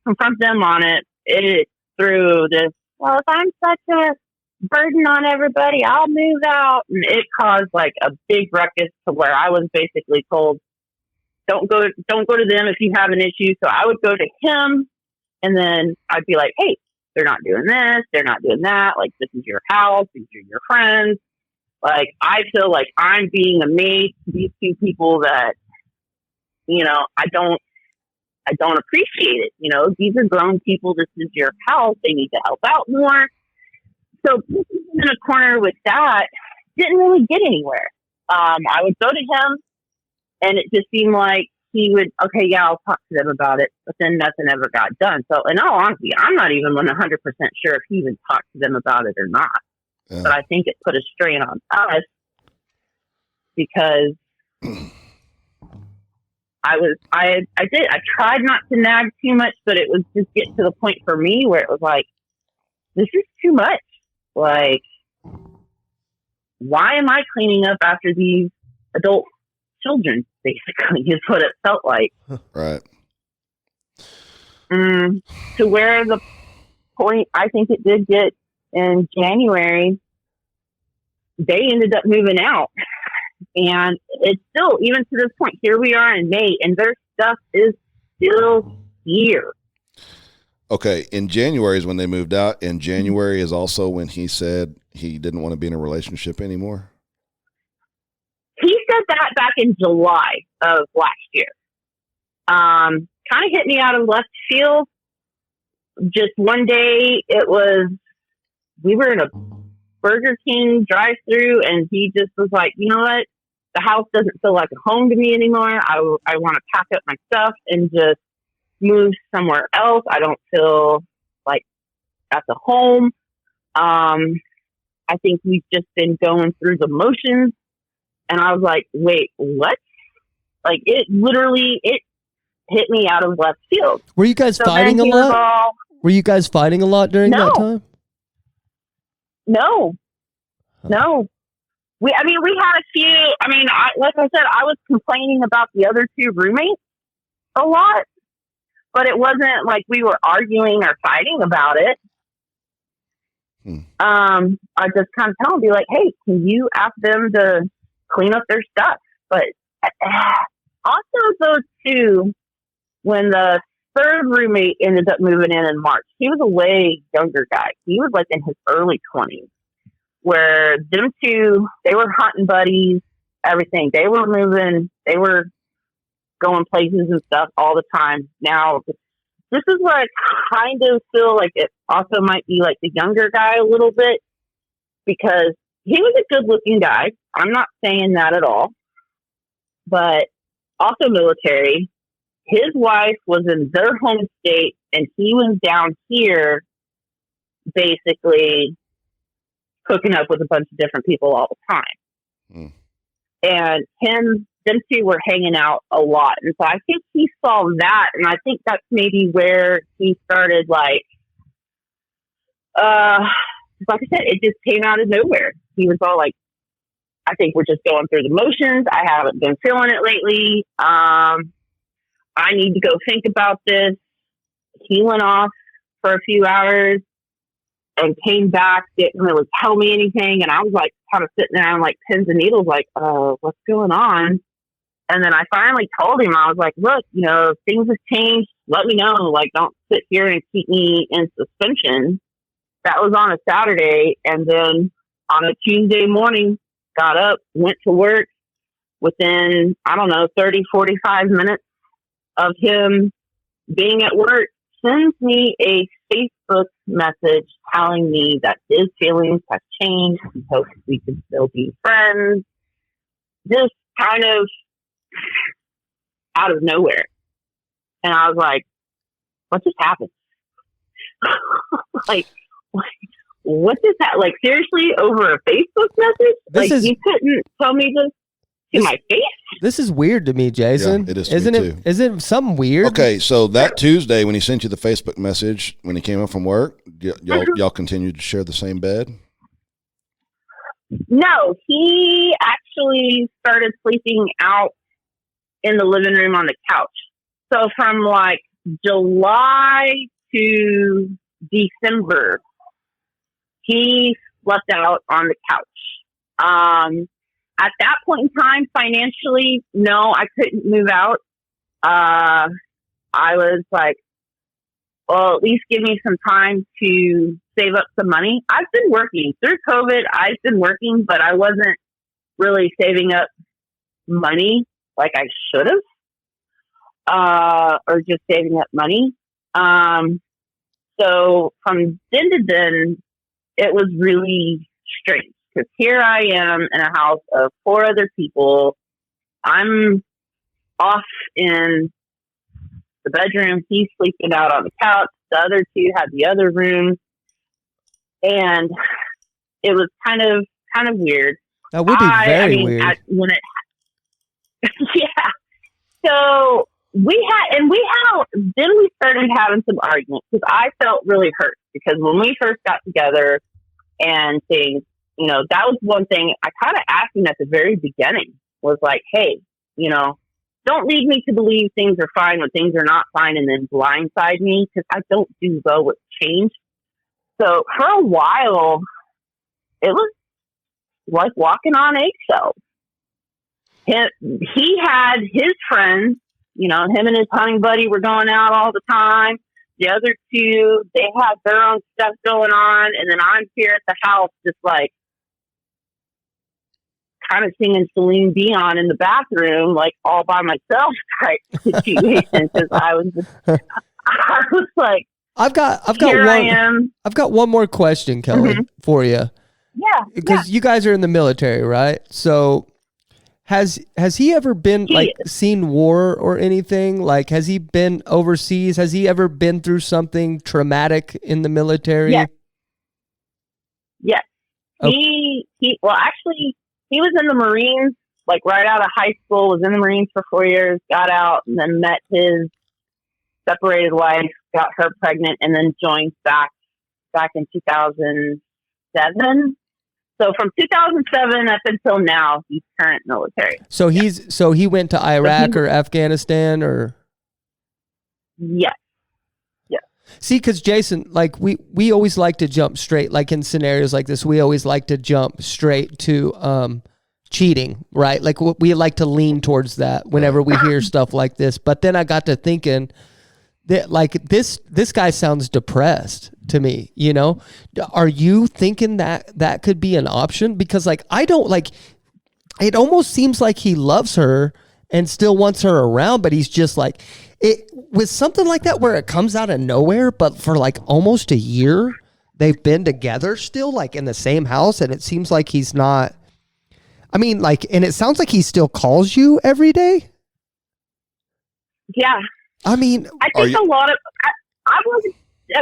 confront them on it through this, well, if I'm such a burden on everybody, I'll move out. And it caused like a big ruckus to where I was basically told, don't go to them if you have an issue. So I would go to him, and then I'd be like, hey, they're not doing this, they're not doing that. Like, this is your house, these are your friends. Like, I feel like I'm being a maid to these two people that, you know, I don't appreciate it. You know, these are grown people. This is your house. They need to help out more. So in a corner with that, didn't really get anywhere. I would go to him, and it just seemed like he would, okay, yeah, I'll talk to them about it. But then nothing ever got done. So in all honesty, I'm not even 100% sure if he even talked to them about it or not. Yeah. But I think it put a strain on us because I tried not to nag too much, but it was just getting to the point for me where it was like, this is too much. Like, why am I cleaning up after these adult children, basically, is what it felt like. Right. To where the point I think it did get in January, they ended up moving out. And it's still, even to this point, here we are in May, and their stuff is still here. Okay, in January is when they moved out, and January is also when he said he didn't want to be in a relationship anymore? He said that back in July of last year. Kind of hit me out of left field. Just one day, we were in a Burger King drive-thru, and he just was like, you know what? The house doesn't feel like a home to me anymore. I want to pack up my stuff and just move somewhere else. I don't feel like that's a home. I think we've just been going through the motions. And I was like, wait, what? Like, it hit me out of left field. Were you guys fighting a lot? Were you guys fighting a lot during that time? No. We had a few. Like I said, I was complaining about the other two roommates a lot, but it wasn't like we were arguing or fighting about it. I just kind of tell them, be like, hey, can you ask them to clean up their stuff? But also those two, when the third roommate ended up moving in March, he was a way younger guy. He was like in his early 20s, where them two, they were hunting buddies, everything. They were moving, they were going places and stuff all the time. Now, this is where I kind of feel like it also might be like the younger guy a little bit, because he was a good looking guy. I'm not saying that at all, but also military. His wife was in their home state, and he was down here basically hooking up with a bunch of different people all the time. And them two were hanging out a lot. And so I think he saw that, and I think that's maybe where he started, like I said, it just came out of nowhere. He was all like, I think we're just going through the motions. I haven't been feeling it lately. I need to go think about this. He went off for a few hours and came back, didn't really tell me anything. And I was like, kind of sitting there on like pins and needles, like, what's going on? And then I finally told him, I was like, look, you know, things have changed. Let me know. Like, don't sit here and keep me in suspension. That was on a Saturday. And then on a Tuesday morning, got up, went to work. Within, 30, 45 minutes of him being at work, sends me a Facebook message telling me that his feelings have changed. He hopes we can still be friends. Just kind of out of nowhere. And I was like, what just happened? like, what just happened? Like, seriously, over a Facebook message? You couldn't tell me this to my face? This is weird to me, Jason. Yeah, it is Isn't me it? too. Is it something weird? Okay, so that Tuesday when he sent you the Facebook message when he came home from work, y'all continued to share the same bed? No, he actually started sleeping out in the living room on the couch. So from like July to December, he slept out on the couch. At that point in time, financially, no, I couldn't move out. I was like, well, at least give me some time to save up some money. I've been working through COVID. I've been working, but I wasn't really saving up money like I should have, or just saving up money. So from then to then, it was really strange because here I am in a house of 4 other people. I'm off in the bedroom. He's sleeping out on the couch. The other 2 had the other room. And it was kind of weird. That would be very weird. Yeah. So then we started having some arguments because I felt really hurt because when we first got together and things, that was one thing I kind of asked him at the very beginning was like, hey, don't lead me to believe things are fine when things are not fine and then blindside me because I don't do well with change. So for a while, it was like walking on eggshells. He had his friends, him and his hunting buddy were going out all the time. The other 2, they had their own stuff going on. And then I'm here at the house just like kind of singing Celine Dion in the bathroom, like all by myself type situation. Because I was like, I've got one more question, Kelli, for you. Yeah. Because you guys are in the military, right? So has he ever been seen war or anything? Like, has he been overseas? Has he ever been through something traumatic in the military? Yes. He was in the Marines, like right out of high school, was in the Marines for 4 years, got out, and then met his separated wife, got her pregnant, and then joined back in 2007. So from 2007 up until now, he's current military. So he went to Iraq or Afghanistan or? Yes. See, because Jason, like we always like to jump straight, like in scenarios like this, we always like to jump straight to cheating, right? Like we like to lean towards that whenever we hear stuff like this. But then I got to thinking that like this guy sounds depressed to me, Are you thinking that could be an option? Because like I don't like, it almost seems like he loves her and still wants her around, but he's just like, it with something like that where it comes out of nowhere, but for like almost a year they've been together still, like in the same house, and it seems like he's not. I mean, like, and it sounds like he still calls you every day. Yeah. I mean, I think a lot of I would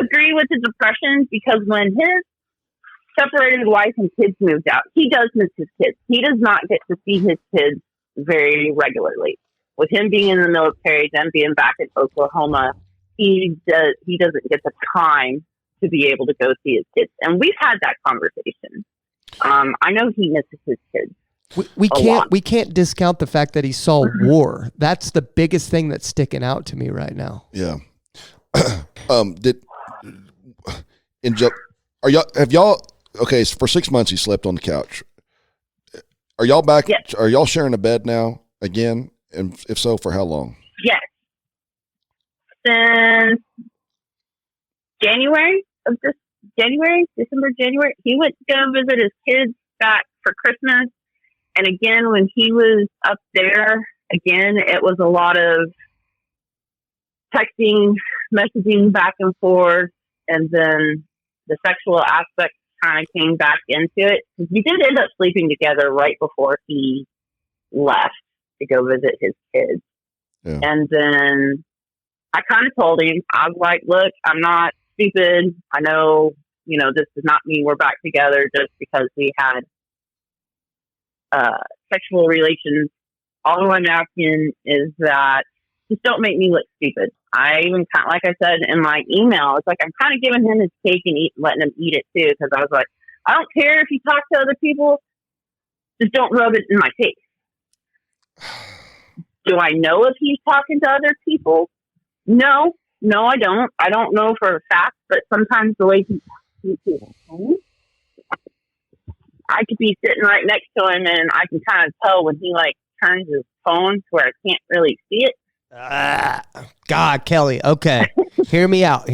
agree with the depression because when his separated wife and kids moved out, he does miss his kids. He does not get to see his kids very regularly. With him being in the military, then being back in Oklahoma, he doesn't get the time to be able to go see his kids. And we've had that conversation. I know he misses his kids. We can't discount the fact that he saw war. That's the biggest thing that's sticking out to me right now. Yeah. Have y'all okay, so for 6 months he slept on the couch. Are y'all back? Yes. Are y'all sharing a bed now again? And if so, for how long? Yes. Since December, January. He went to go visit his kids back for Christmas. And again, when he was up there, it was a lot of texting, messaging back and forth. And then the sexual aspect kind of came back into it. We did end up sleeping together right before he left to go visit his kids. Yeah. And then I kind of told him, I was like, look, I'm not stupid. I know, this does not mean we're back together just because we had sexual relations. All I'm asking is that just don't make me look stupid. I even kind of, like I said in my email, it's like I'm kind of giving him his cake and letting him eat it too, because I was like, I don't care if you talk to other people, just don't rub it in my face. Do I know if he's talking to other people? No, I don't. I don't know for a fact, but sometimes the way he talks to people, I could be sitting right next to him and I can kind of tell when he like turns his phone to where I can't really see it. God, Kelli. Okay. Hear me out.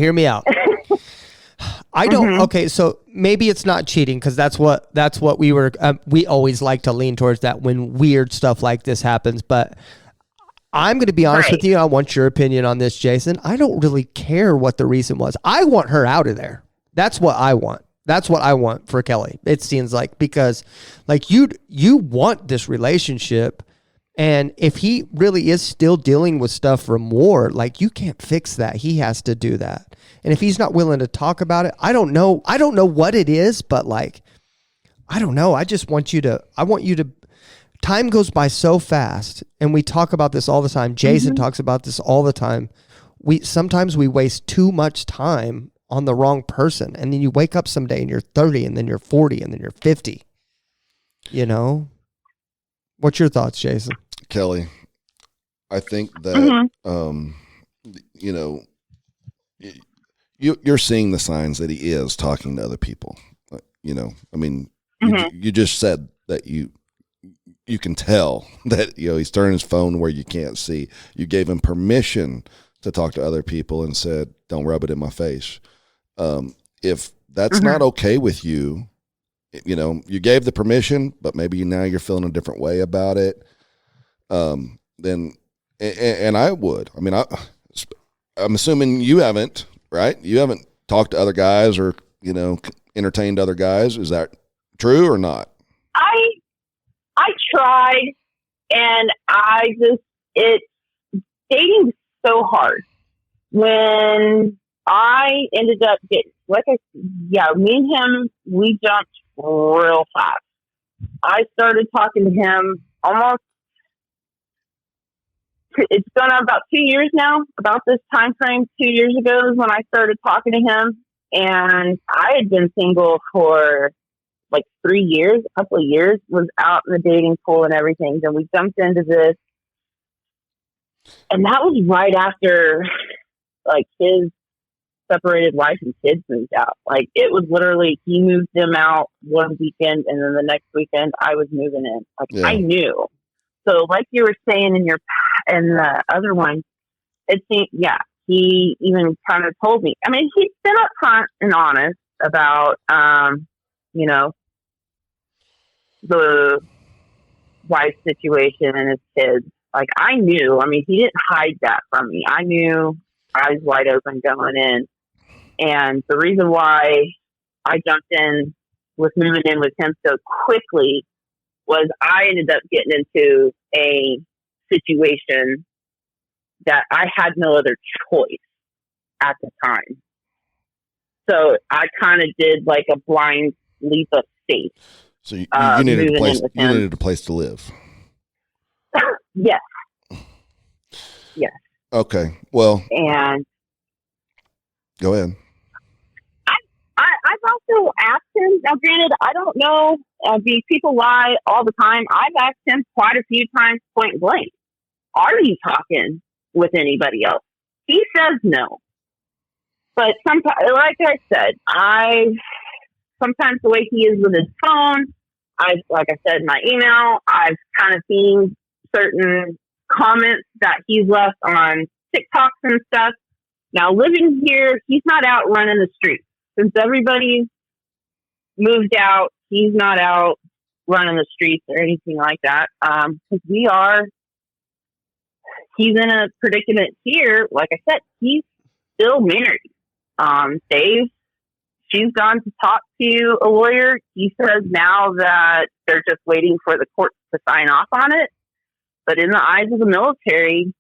I don't. Okay. So maybe it's not cheating, because that's what we always like to lean towards that when weird stuff like this happens. But I'm going to be honest with you. I want your opinion on this, Jason. I don't really care what the reason was. I want her out of there. That's what I want. That's what I want for Kelli. It seems like, because like you want this relationship, and if he really is still dealing with stuff from war, like you can't fix that. He has to do that. And if he's not willing to talk about it, I don't know what it is, but like, I don't know. I want you to, time goes by so fast, and we talk about this all the time. Jason talks about this all the time. Sometimes we waste too much time on the wrong person. And then you wake up someday and you're 30, and then you're 40, and then you're 50, What's your thoughts, Jason? Kelli, I think that, you're seeing the signs that he is talking to other people. You just said that you can tell that, he's turning his phone where you can't see. You gave him permission to talk to other people and said, don't rub it in my face. If that's not okay with you, you gave the permission, but maybe now you're feeling a different way about it. Then, and I would, I'm assuming you haven't, right? You haven't talked to other guys or, entertained other guys. Is that true or not? I tried, and dating's so hard. When I ended up getting, me and him, we jumped real fast. I started talking to him it's been about 2 years now. About this time frame, 2 years ago is when I started talking to him. And I had been single for like 3 years, a couple of years, was out in the dating pool and everything. Then we jumped into this. And that was right after like his separated wife and kids moved out. Like it was literally, he moved them out one weekend, and then the next weekend I was moving in. Like I knew. So like you were saying in the other one, it seemed, he even kind of told me. He's been upfront and honest about, the wife situation and his kids. Like I knew. He didn't hide that from me. I knew, eyes wide open going in. And the reason why I jumped in with moving in with him so quickly was I ended up getting into a situation that I had no other choice at the time. So I kind of did like a blind leap of faith. So you needed a place. You needed a place to live. Yes. Yes. Okay. Well. And go ahead. I've also asked him. Now, granted, I don't know. These people lie all the time. I've asked him quite a few times, point blank, "Are you talking with anybody else?" He says no. But sometimes, like I said, sometimes the way he is with his phone, like I said in my email, I've kind of seen certain comments that he's left on TikToks and stuff. Now, living here, he's not out running the streets. Since everybody's moved out, he's not out running the streets or anything like that. Because he's in a predicament here. Like I said, he's still married. Dave, she's gone to talk to a lawyer. He says now that they're just waiting for the court to sign off on it. But in the eyes of the military,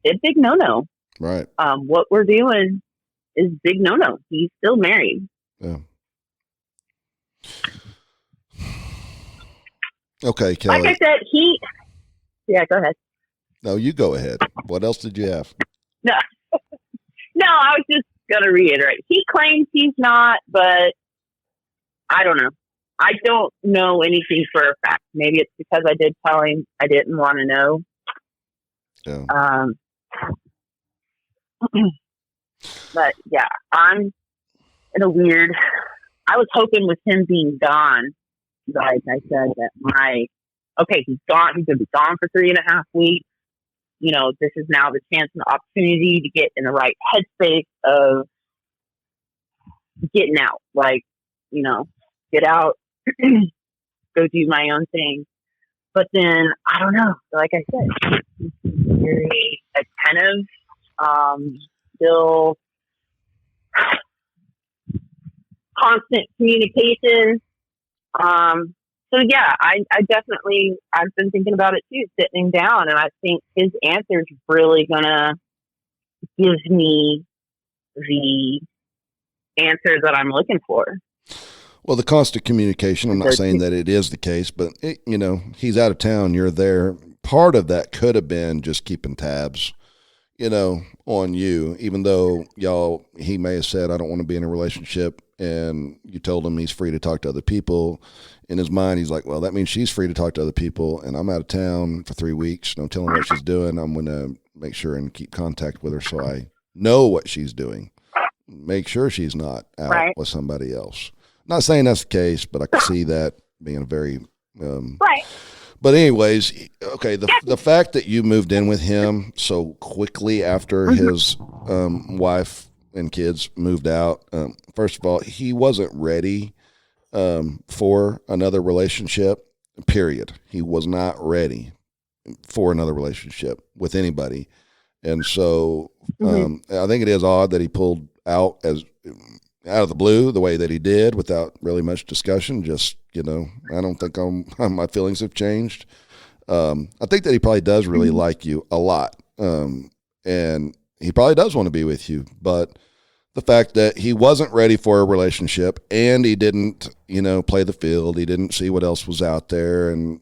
it's a big no-no. Right. What we're doing is big no. He's still married. Yeah. Okay, Kelli. Like I said, yeah, go ahead. No, you go ahead. What else did you have? No, no, I was just going to reiterate. He claims he's not, but I don't know. I don't know anything for a fact. Maybe it's because I did tell him I didn't want to know. Yeah. But yeah, I'm in a weird. I was hoping with him being gone, like I said, that he's gone. He's going to be gone for 3.5 weeks. You know, this is now the chance and the opportunity to get in the right headspace of getting out. Like, you know, get out, go do my own thing. But then, I don't know. Like I said, he's very attentive, still constant communication. So yeah, I definitely, I've been thinking about it too, sitting down, and I think his answer is really gonna give me the answer that I'm looking for. Well, the constant communication, I'm not saying that it is the case, but he's out of town, you're there. Part of that could have been just keeping tabs, on you, even though he may have said, I don't want to be in a relationship. And you told him he's free to talk to other people. In his mind, he's like, well, that means she's free to talk to other people, and I'm out of town for 3 weeks. Don't tell him what she's doing. I'm going to make sure and keep contact with her so I know what she's doing. Make sure she's not out with somebody else. Not saying that's the case, but I can see that being a very right. But anyways, okay, the fact that you moved in with him so quickly after his wife and kids moved out, first of all, he wasn't ready for another relationship, period. He was not ready for another relationship with anybody. And so I think it is odd that he pulled out of the blue the way that he did without really much discussion. Just, I don't think my feelings have changed. I think that he probably does really like you a lot. And he probably does want to be with you, but the fact that he wasn't ready for a relationship and he didn't, play the field, he didn't see what else was out there. And,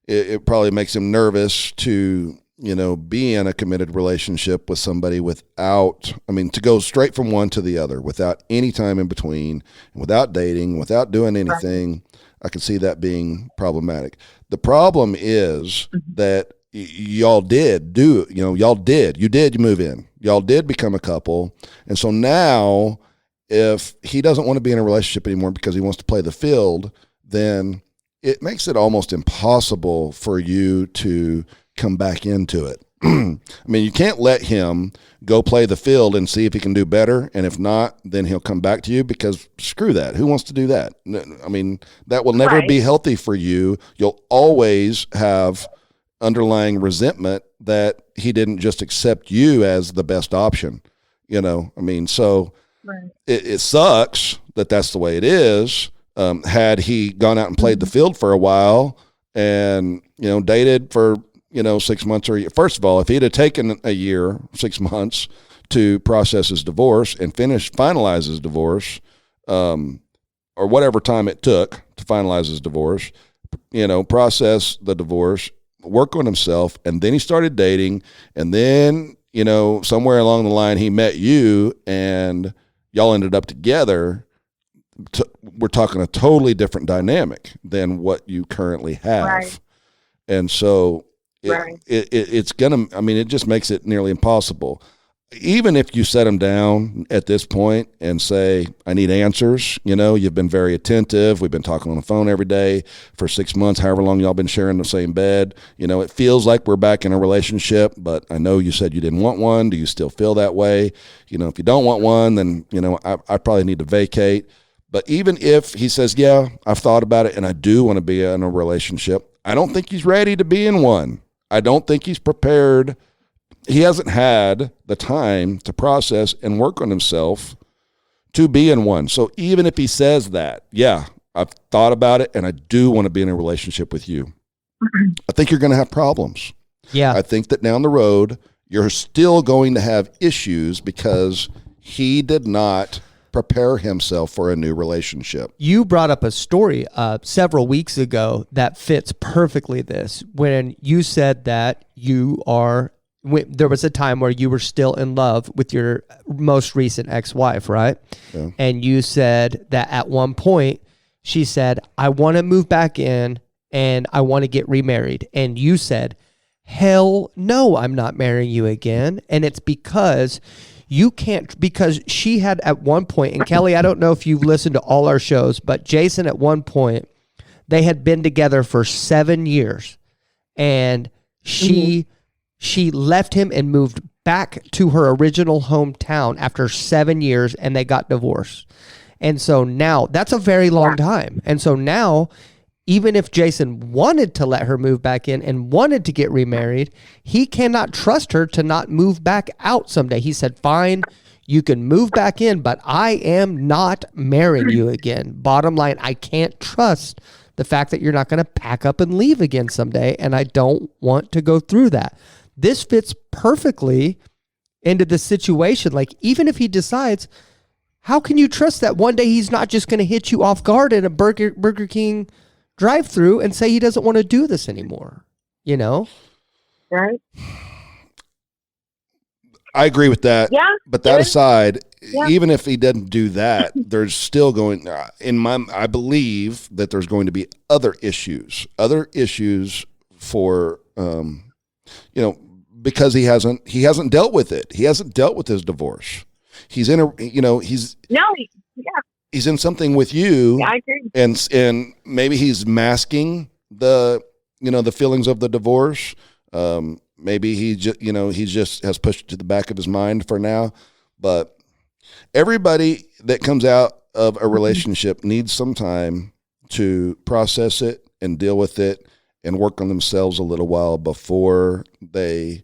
it probably makes him nervous to, be in a committed relationship with somebody to go straight from one to the other without any time in between, without dating, without doing anything. I can see that being problematic. The problem is that you did move in. Y'all did become a couple. And so now if he doesn't want to be in a relationship anymore because he wants to play the field, then it makes it almost impossible for you to come back into it. I mean, you can't let him go play the field and see if he can do better. And if not, then he'll come back to you, because screw that. Who wants to do that? I mean, that will never be healthy for you. You'll always have underlying resentment that he didn't just accept you as the best option. So it sucks that that's the way it is. Had he gone out and played the field for a while and, dated for, 6 months or a year. First of all, if he'd have taken a year, 6 months to process his divorce and finalize his divorce, or whatever time it took to finalize his divorce, process the divorce, work on himself, and then he started dating, and then, somewhere along the line he met you and y'all ended up together. We're talking a totally different dynamic than what you currently have. Right. And so it's going to, it just makes it nearly impossible. Even if you set him down at this point and say, I need answers, you've been very attentive. We've been talking on the phone every day for 6 months, however long y'all been sharing the same bed. It feels like we're back in a relationship, but I know you said you didn't want one. Do you still feel that way? If you don't want one, then, I probably need to vacate. But even if he says, yeah, I've thought about it and I do want to be in a relationship, I don't think he's ready to be in one. I don't think he's prepared. He hasn't had the time to process and work on himself to be in one. So even if he says that, yeah, I've thought about it and I do want to be in a relationship with you, I think you're going to have problems. Yeah. I think that down the road, you're still going to have issues because he did not prepare himself for a new relationship. You brought up a story several weeks ago that fits perfectly this, when you said that there was a time where you were still in love with your most recent ex-wife, right? Yeah. And you said that at one point she said, I want to move back in and I want to get remarried. And you said, hell no, I'm not marrying you again. And it's because you can't, because she had at one point, and Kelly, I don't know if you've listened to all our shows, but Jason at one point, they had been together for 7 years, and she left him and moved back to her original hometown after 7 years, and they got divorced. And so now, that's a very long time. And so now, even if Jason wanted to let her move back in and wanted to get remarried, he cannot trust her to not move back out someday. He said, fine, you can move back in, but I am not marrying you again. Bottom line, I can't trust the fact that you're not going to pack up and leave again someday, and I don't want to go through that. This fits perfectly into the situation. Like, even if he decides, how can you trust that one day he's not just going to hit you off guard in a Burger King drive-through and say he doesn't want to do this anymore, you know? Right. I agree with that. Yeah. But that aside, even if he doesn't do that, there's still going, I believe that there's going to be other issues for, because he hasn't dealt with it. He hasn't dealt with his divorce. He's he's in something with you. Yeah, I agree. And maybe he's masking the feelings of the divorce. Maybe he just has pushed it to the back of his mind for now. But everybody that comes out of a relationship needs some time to process it and deal with it and work on themselves a little while before they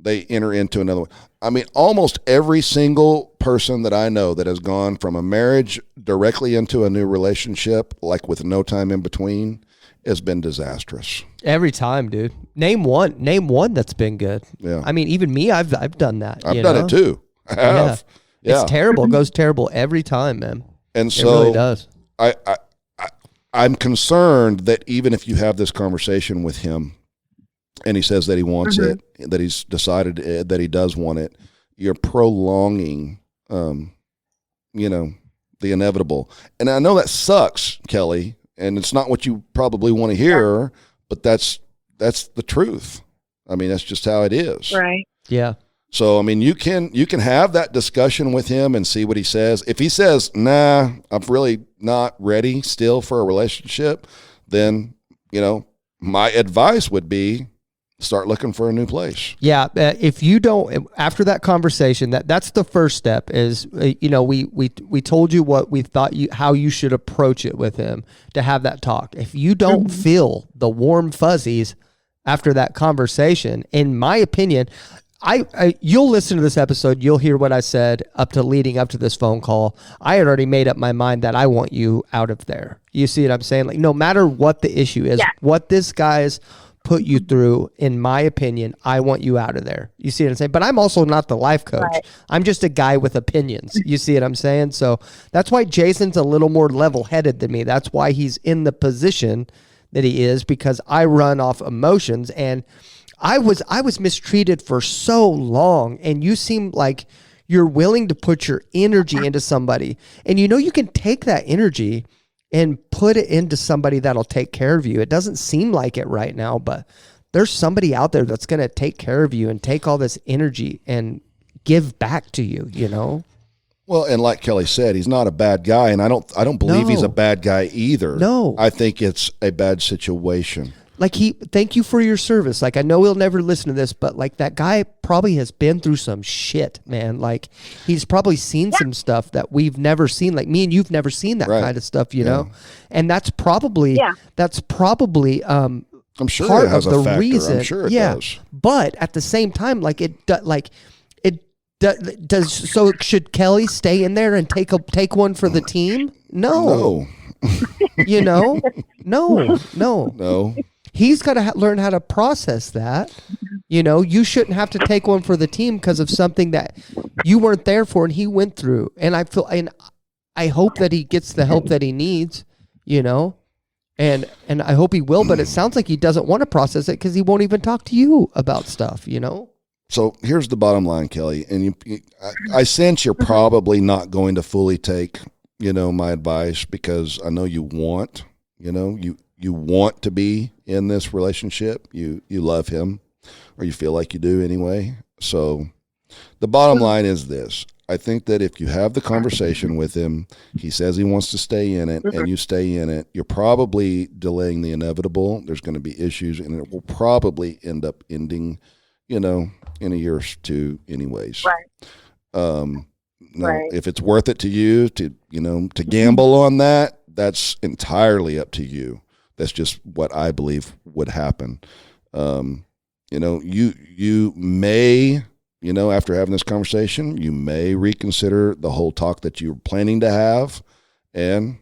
enter into another one. I mean, almost every single person that I know that has gone from a marriage directly into a new relationship, like with no time in between, has been disastrous. Every time, dude. Name one that's been good. Yeah. I mean, even me, I've done that. I've done it too. I have. Yeah. It's terrible. It goes terrible every time, man. And so it really does. I'm concerned that even if you have this conversation with him and he says that he wants it, that he's decided that he does want it, you're prolonging, the inevitable. And I know that sucks, Kelly, and it's not what you probably want to hear, but that's the truth. I mean, that's just how it is. Right. Yeah. So, I mean, you can have that discussion with him and see what he says. If he says, nah, I'm really not ready still for a relationship, then, my advice would be start looking for a new place. Yeah. If you don't, after that conversation, that's the first step is, we told you what we thought how you should approach it with him to have that talk. If you don't feel the warm fuzzies after that conversation, in my opinion, you'll listen to this episode. You'll hear what I said leading up to this phone call. I had already made up my mind that I want you out of there. You see what I'm saying? Like, no matter what the issue is, what this guy's put you through, in my opinion, I want you out of there. You see what I'm saying? But I'm also not the life coach. Right. I'm just a guy with opinions. You see what I'm saying? So that's why Jason's a little more level-headed than me. That's why he's in the position that he is, because I run off emotions, and I was mistreated for so long, and you seem like you're willing to put your energy into somebody, and you can take that energy and put it into somebody that'll take care of you. It doesn't seem like it right now, but there's somebody out there that's going to take care of you and take all this energy and give back to you, Well, and like Kelly said, he's not a bad guy, and I don't believe he's a bad guy either. No. I think it's a bad situation. Like, thank you for your service. Like, I know he'll never listen to this, but like, that guy probably has been through some shit, man. Like, he's probably seen some stuff that we've never seen. Like, me and you've never seen that kind of stuff, know? And that's probably, I'm sure part it has of the a factor. reason. I'm sure it does. But at the same time, so should Kelly stay in there and take one for the team? No. No. No. He's got to learn how to process that, You know, you shouldn't have to take one for the team because of something that you weren't there for and he went through. And I hope that he gets the help that he needs, you know, and I hope he will, but it sounds like he doesn't want to process it because he won't even talk to you about stuff, you know? So here's the bottom line, Kelly, and I sense you're probably not going to fully take, you know, my advice because I know you want, you know, you want to be in this relationship. You love him, or you feel like you do anyway. So the bottom line is this. I think that if you have the conversation with him, he says he wants to stay in it, and you stay in it, you're probably delaying the inevitable. There's going to be issues, and it will probably end up ending, you know, in a year or two anyways. Right. If it's worth it to you to, you know, to gamble on that, that's entirely up to you. That's just what I believe would happen. You know, you may, you know, after having this conversation, you may reconsider the whole talk that you're planning to have and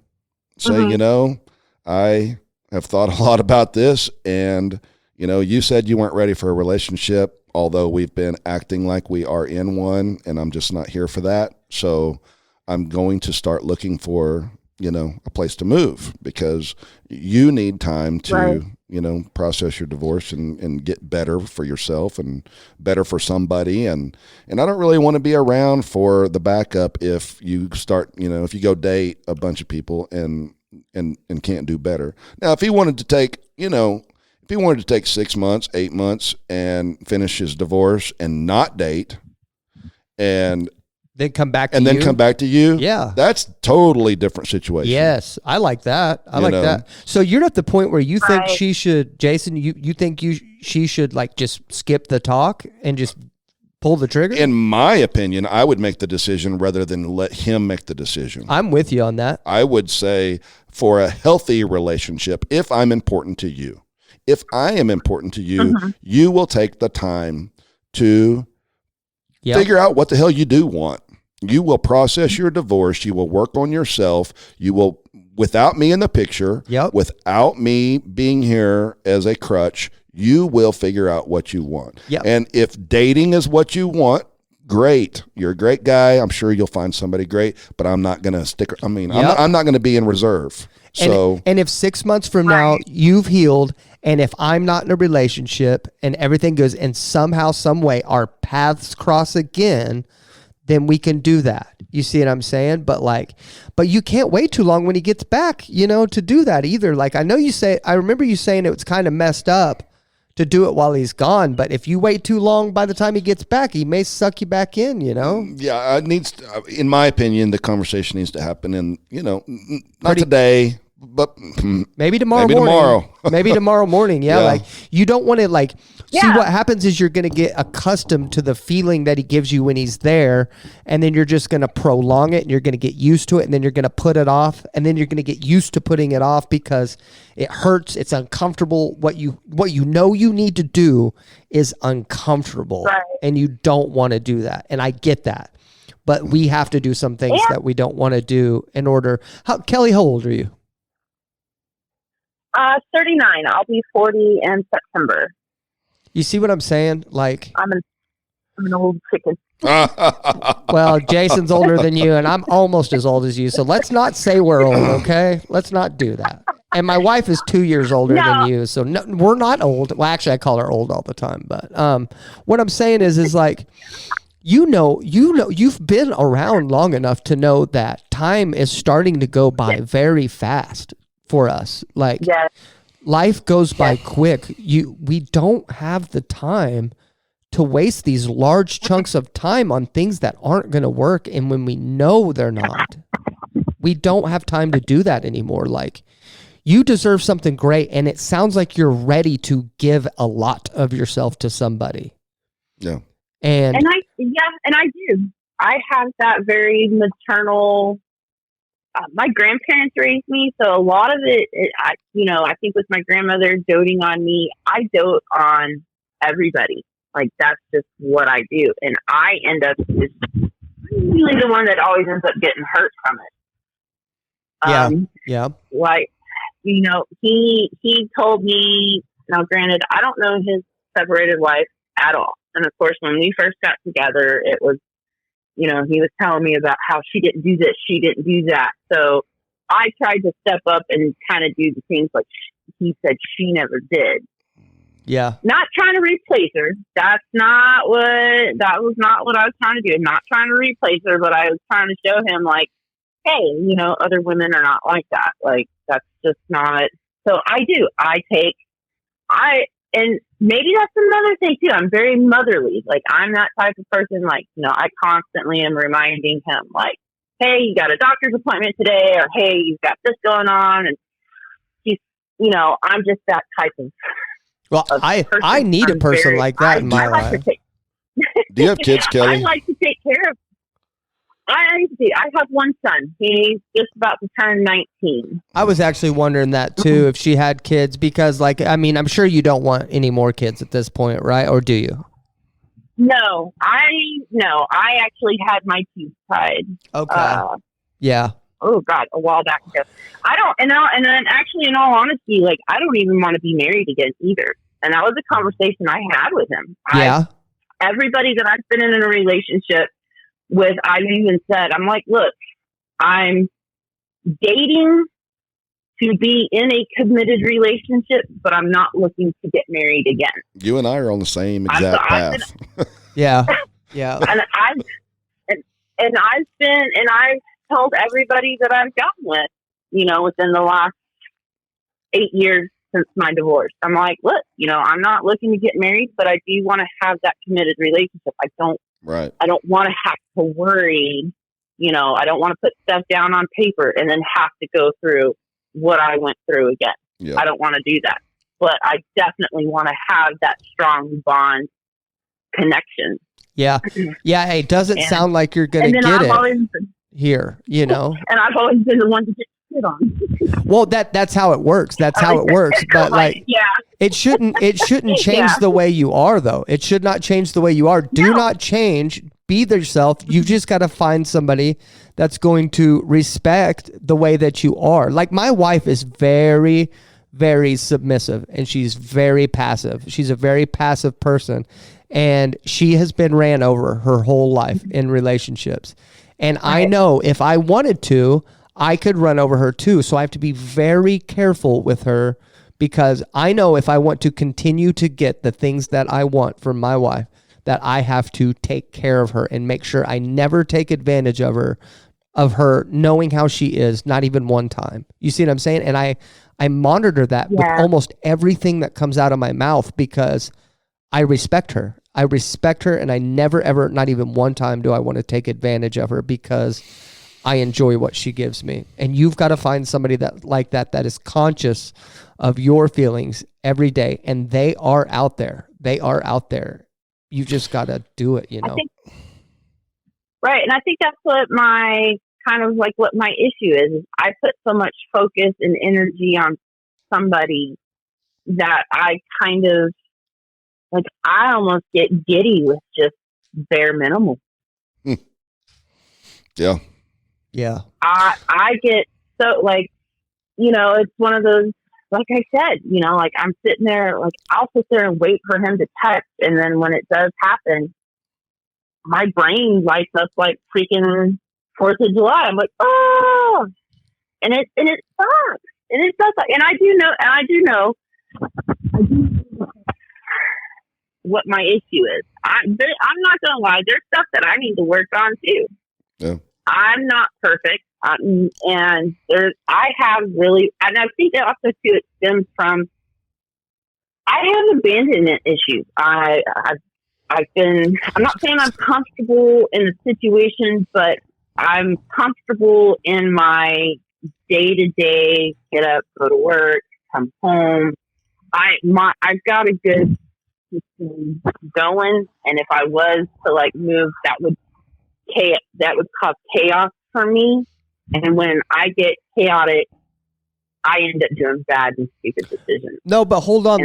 say, you know, I have thought a lot about this, and, you know, you said you weren't ready for a relationship, although we've been acting like we are in one, and I'm just not here for that. So I'm going to start looking for, you know, a place to move because you need time to, you know, process your divorce and get better for yourself and better for somebody. And I don't really want to be around for the backup if you start, you know, if you go date a bunch of people and can't do better. Now, if he wanted to take, you know, if he wanted to take 6 months, 8 months and finish his divorce and not date and Then come back to and you. then come back to you. Yeah. That's totally different situation. Yes. I like that. I like that. So you're at the point where you think she should, Jason, you think she should like just skip the talk and just pull the trigger? In my opinion, I would make the decision rather than let him make the decision. I'm with you on that. I would say for a healthy relationship, if I'm important to you, if I am important to you, you will take the time to figure out what the hell you do want. You will process your divorce. You will work on yourself. You will, without me in the picture, without me being here as a crutch, you will figure out what you want. And if dating is what you want, great. You're a great guy. I'm sure you'll find somebody great, but I'm not going to stick. I mean, I'm not going to be in reserve. So, and if 6 months from now you've healed, and if I'm not in a relationship and everything goes, and somehow, some way our paths cross again, then we can do that. You see what I'm saying? But you can't wait too long when he gets back, you know, to do that either. Like, I remember you saying it was kind of messed up to do it while he's gone, but if you wait too long, by the time he gets back, he may suck you back in, you know? Yeah, it needs to, in my opinion, the conversation needs to happen in, you know, not today, but maybe tomorrow morning. Maybe tomorrow morning. Yeah. Like, you don't want to see what happens is you're going to get accustomed to the feeling that he gives you when he's there. And then you're just going to prolong it and you're going to get used to it. And then you're going to put it off. And then you're going to get used to putting it off because it hurts. It's uncomfortable. What you know you need to do is uncomfortable. Right. And you don't want to do that. And I get that. But we have to do some things that we don't want to do in order. Kelly, how old are you? 39. I'll be 40 in September. You see what I'm saying? Like, I'm an old chicken. Well, Jason's older than you, and I'm almost as old as you. So let's not say we're old, okay? Let's not do that. And my wife is 2 years older than you, so no, we're not old. Well, actually, I call her old all the time. But what I'm saying is like, you know, you've been around long enough to know that time is starting to go by very fast for us. Like, life goes by quick. We don't have the time to waste these large chunks of time on things that aren't going to work. And when we know they're not, we don't have time to do that anymore. Like, you deserve something great. And it sounds like you're ready to give a lot of yourself to somebody. Yeah. And I do. I have that very maternal, my grandparents raised me, so a lot of it, I think with my grandmother doting on me, I dote on everybody. Like, that's just what I do. And I end up just usually the one that always ends up getting hurt from it. Like, you know, he told me, now granted, I don't know his separated wife, at all. And of course, when we first got together, it was, he was telling me about how she didn't do this, she didn't do that. So I tried to step up and kind of do the things like he said she never did. Yeah. Not trying to replace her. That was not what I was trying to do. Not trying to replace her, but I was trying to show him like, hey, other women are not like that. Like, that's just not. So and maybe that's another thing too. I'm very motherly. Like, I'm that type of person. Like, I constantly am reminding him, like, hey, you got a doctor's appointment today, or hey, you've got this going on. And he's, I'm just that type of. Well, I need a person like that in my life. Do you have kids, Kelli? I like to take care of. I have one son. He's just about to turn 19. I was actually wondering that too, if she had kids, because I'm sure you don't want any more kids at this point, right? Or do you? No, I actually had my teeth tied. Okay. Yeah. Oh God, a while back ago. I don't, and then actually, in all honesty, like, I don't even want to be married again either. And that was a conversation I had with him. Yeah. Everybody that I've been in a relationship with, I've even said, I'm like, look, I'm dating to be in a committed relationship, but I'm not looking to get married again. You and I are on the same exact path. Yeah. Yeah. And I've told everybody that I've gotten with, within the last 8 years since my divorce. I'm like, look, I'm not looking to get married, but I do want to have that committed relationship. I don't want to have to worry, I don't want to put stuff down on paper and then have to go through what I went through again. Yeah. I don't want to do that, but I definitely want to have that strong bond connection. Yeah. Yeah. It doesn't sound like you're going to get it here, And I've always been the one to get shit on. Well, that's how it works. That's how it works. But it shouldn't change the way you are, though. It should not change the way you are. Do not change. Be yourself. You just got to find somebody that's going to respect the way that you are. Like, my wife is very, very submissive, and she's very passive. She's a very passive person, and she has been ran over her whole life in relationships. And I know if I wanted to, I could run over her too. So I have to be very careful with her, because I know if I want to continue to get the things that I want from my wife, that I have to take care of her and make sure I never take advantage of her knowing how she is, not even one time. You see what I'm saying? And I monitor that with almost everything that comes out of my mouth, because I respect her. I respect her, and I never, ever, not even one time do I want to take advantage of her, because I enjoy what she gives me. And you've got to find somebody that is conscious of your feelings every day. And they are out there. They are out there. You just got to do it, Right. And I think that's what my issue is. I put so much focus and energy on somebody that I kind of, I almost get giddy with just bare minimum. Yeah. Yeah. I get so, it's one of those, like I said, I'm sitting there, I'll sit there and wait for him to text. And then when it does happen, my brain lights up like freaking 4th of July. I'm like, oh, and it sucks. And it does suck. And I do know what my issue is. I'm not going to lie. There's stuff that I need to work on too. Yeah. I'm not perfect. And I think that also too, it stems from, I have abandonment issues. I'm not saying I'm comfortable in the situation, but I'm comfortable in my day-to-day, get up, go to work, come home. I've got a good system going, and if I was to move, that would cause chaos for me. And when I get chaotic, I end up doing bad and stupid decisions. No, but hold on.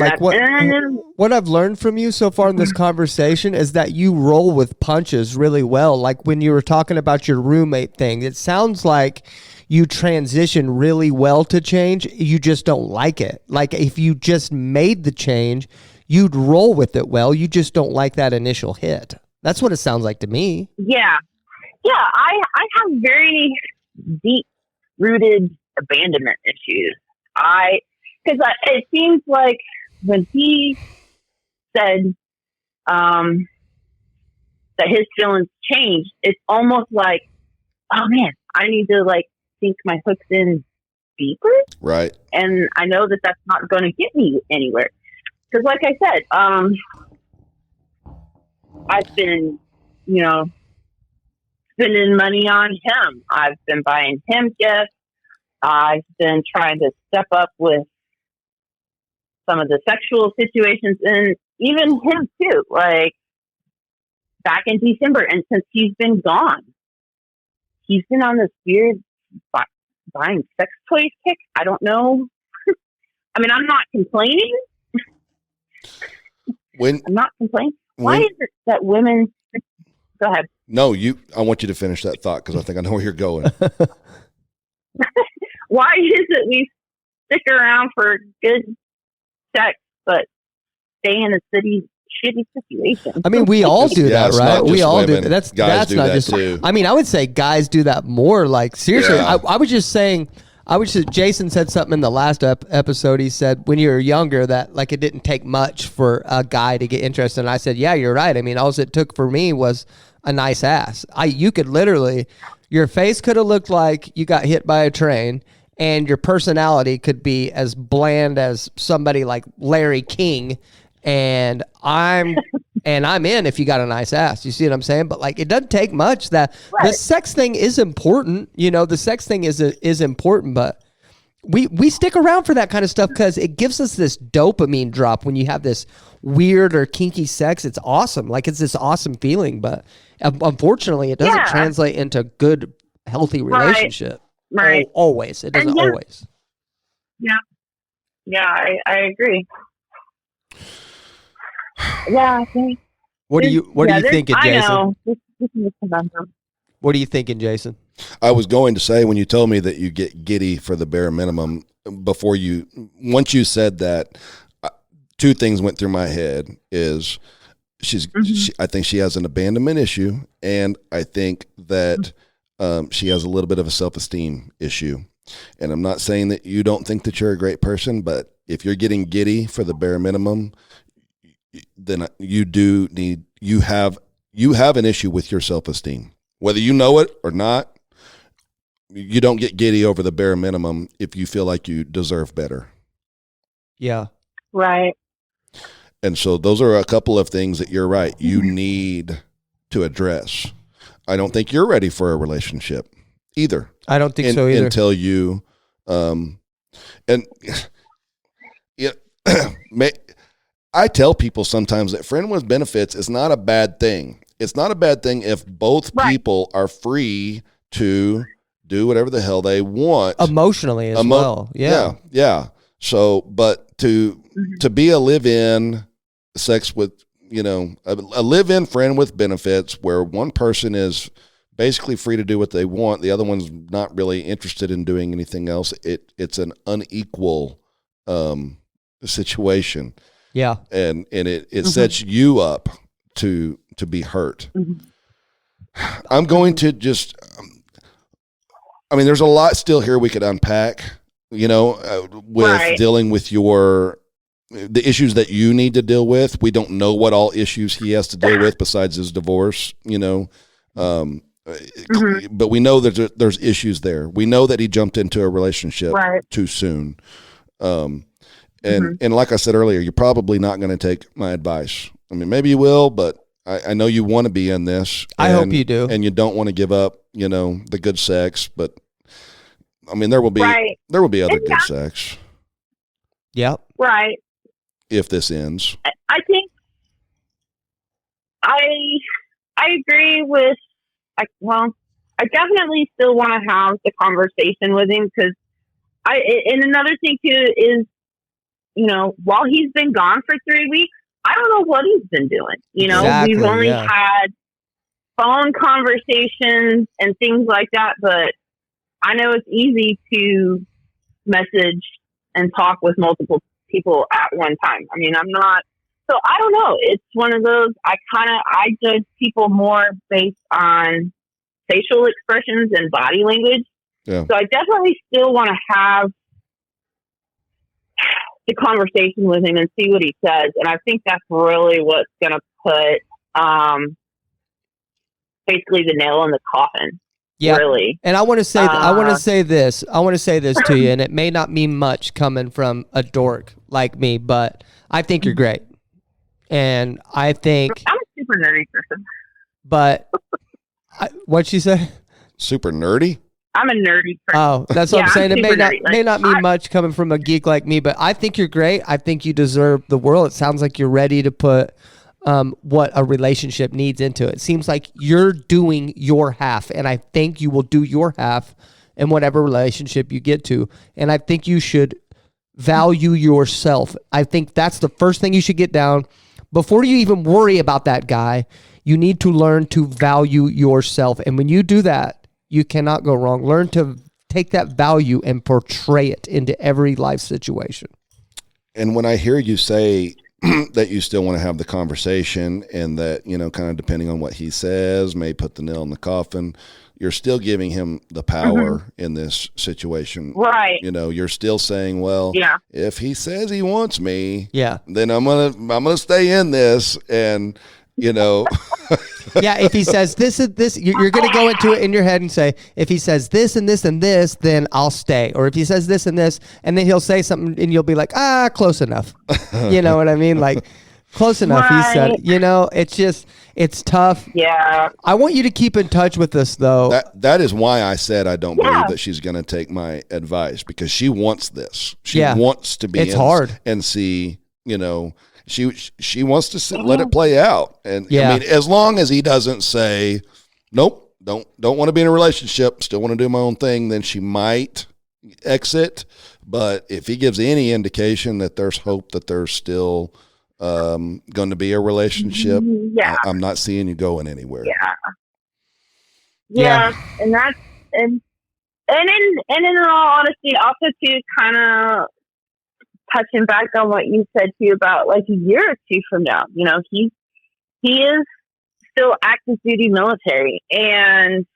What I've learned from you so far in this conversation is that you roll with punches really well. Like when you were talking about your roommate thing, it sounds like you transition really well to change. You just don't like it. Like if you just made the change, you'd roll with it well. You just don't like that initial hit. That's what it sounds like to me. Yeah. Yeah. I have very deep rooted abandonment issues. Because it seems like when he said that his feelings changed, it's almost like, oh man, I need to like sink my hooks in deeper. Right. And I know that that's not going to get me anywhere. Because like I said, I've been, spending money on him. I've been buying him gifts. I've been trying to step up with some of the sexual situations and even him too. Like back in December, and since he's been gone, he's been on this weird buying sex toys kick. I don't know. I mean, I'm not complaining. I'm not complaining. Why is it that women? Go ahead. No, I want you to finish that thought because I think I know where you're going. Why is it we stick around for good sex, but stay in a shitty situation? I mean, we all do that, right? We all women. do that. That's do not that just. too. I mean, I would say guys do that more. Like seriously, Yeah. I was just saying. Jason said something in the last episode. He said when you were younger that like it didn't take much for a guy to get interested. And I said, yeah, you're right. I mean, all it took for me was a nice ass. You could literally, your face could have looked like you got hit by a train, and your personality could be as bland as somebody like Larry King. And I'm in if you got a nice ass. You see what I'm saying? But like, it doesn't take much. The sex thing is important. The sex thing is important, but we stick around for that kind of stuff because it gives us this dopamine drop when you have this weird or kinky sex. It's awesome. Like it's this awesome feeling, but unfortunately it doesn't translate into good, healthy relationship. Right. Always. It doesn't always. Yeah. Yeah, I agree. Yeah, I think. What are you thinking, Jason? I know. This is a conundrum. What are you thinking, Jason? I was going to say when you told me that you get giddy for the bare minimum once you said that, two things went through my head is I think she has an abandonment issue, and I think that she has a little bit of a self-esteem issue. And I'm not saying that you don't think that you're a great person, but if you're getting giddy for the bare minimum, then you have an issue with your self-esteem. Whether you know it or not, you don't get giddy over the bare minimum if you feel like you deserve better. Yeah. Right. And so those are a couple of things that you're right. You need to address. I don't think you're ready for a relationship either. I don't think so either. Until you, I tell people sometimes that friend with benefits is not a bad thing. It's not a bad thing if both people are free to do whatever the hell they want. Emotionally as well. Yeah. Yeah. So, but to be a live-in sex with, a live-in friend with benefits where one person is basically free to do what they want, the other one's not really interested in doing anything else. It's an unequal situation. Yeah. And it sets you up to be hurt. I'm going to just, there's a lot still here we could unpack, with dealing with the issues that you need to deal with. We don't know what all issues he has to deal with besides his divorce, but we know there's issues there. We know that he jumped into a relationship too soon. And like I said earlier, you're probably not going to take my advice. Maybe you will, but I know you want to be in this. I hope you do. And you don't want to give up, the good sex, but there will be other good sex. Yep. Right. If this ends. I think I agree with, I definitely still want to have the conversation with him because and another thing too is, while he's been gone for 3 weeks, I don't know what he's been doing. Exactly, we've only had phone conversations and things like that, but I know it's easy to message and talk with multiple people at one time. I'm not So I don't know. It's one of those, I judge people more based on facial expressions and body language. Yeah. So I definitely still want to have the conversation with him and see what he says. And I think that's really what's going to put, basically the nail in the coffin. Yeah. Really. And I want to say, I want to say this to you, and it may not mean much coming from a dork like me, but I think you're great. And I think I'm a super nerdy person. But what'd she say? Super nerdy? I'm a nerdy person. Oh, that's what I'm saying. It may not mean I- much coming from a geek like me, but I think you're great. I think you deserve the world. It sounds like you're ready to put what a relationship needs into it. It seems like you're doing your half, and I think you will do your half in whatever relationship you get to. And I think you should value yourself. I think that's the first thing you should get down. Before you even worry about that guy, you need to learn to value yourself. And when you do that, you cannot go wrong. Learn to take that value and portray it into every life situation. And when I hear you say that you still want to have the conversation and that, you know, kind of depending on what he says, may put the nail in the coffin, you're still giving him the power in this situation. Right. You know, you're still saying, well, if he says he wants me, then I'm going to stay in this. And, you know, if he says this and this, you're going to go into it in your head and say, if he says this and this and this, then I'll stay. Or if he says this and this, and then he'll say something and you'll be like, close enough. You know what I mean? Like, close enough. He said, you know, it's tough. Yeah. I want you to keep in touch with us though. That is why I said I don't believe that she's going to take my advice, because she wants this. She wants to be hard and see, you know, she wants to let it play out. And I mean, as long as he doesn't say, nope, don't want to be in a relationship, still want to do my own thing, then she might exit. But if he gives any indication that there's hope that there's still going to be a relationship, I'm not seeing you going anywhere. Yeah. And that's, and in all honesty, also too, kind of touching back on what you said too about like a year or two from now, you know, he is still active duty military, and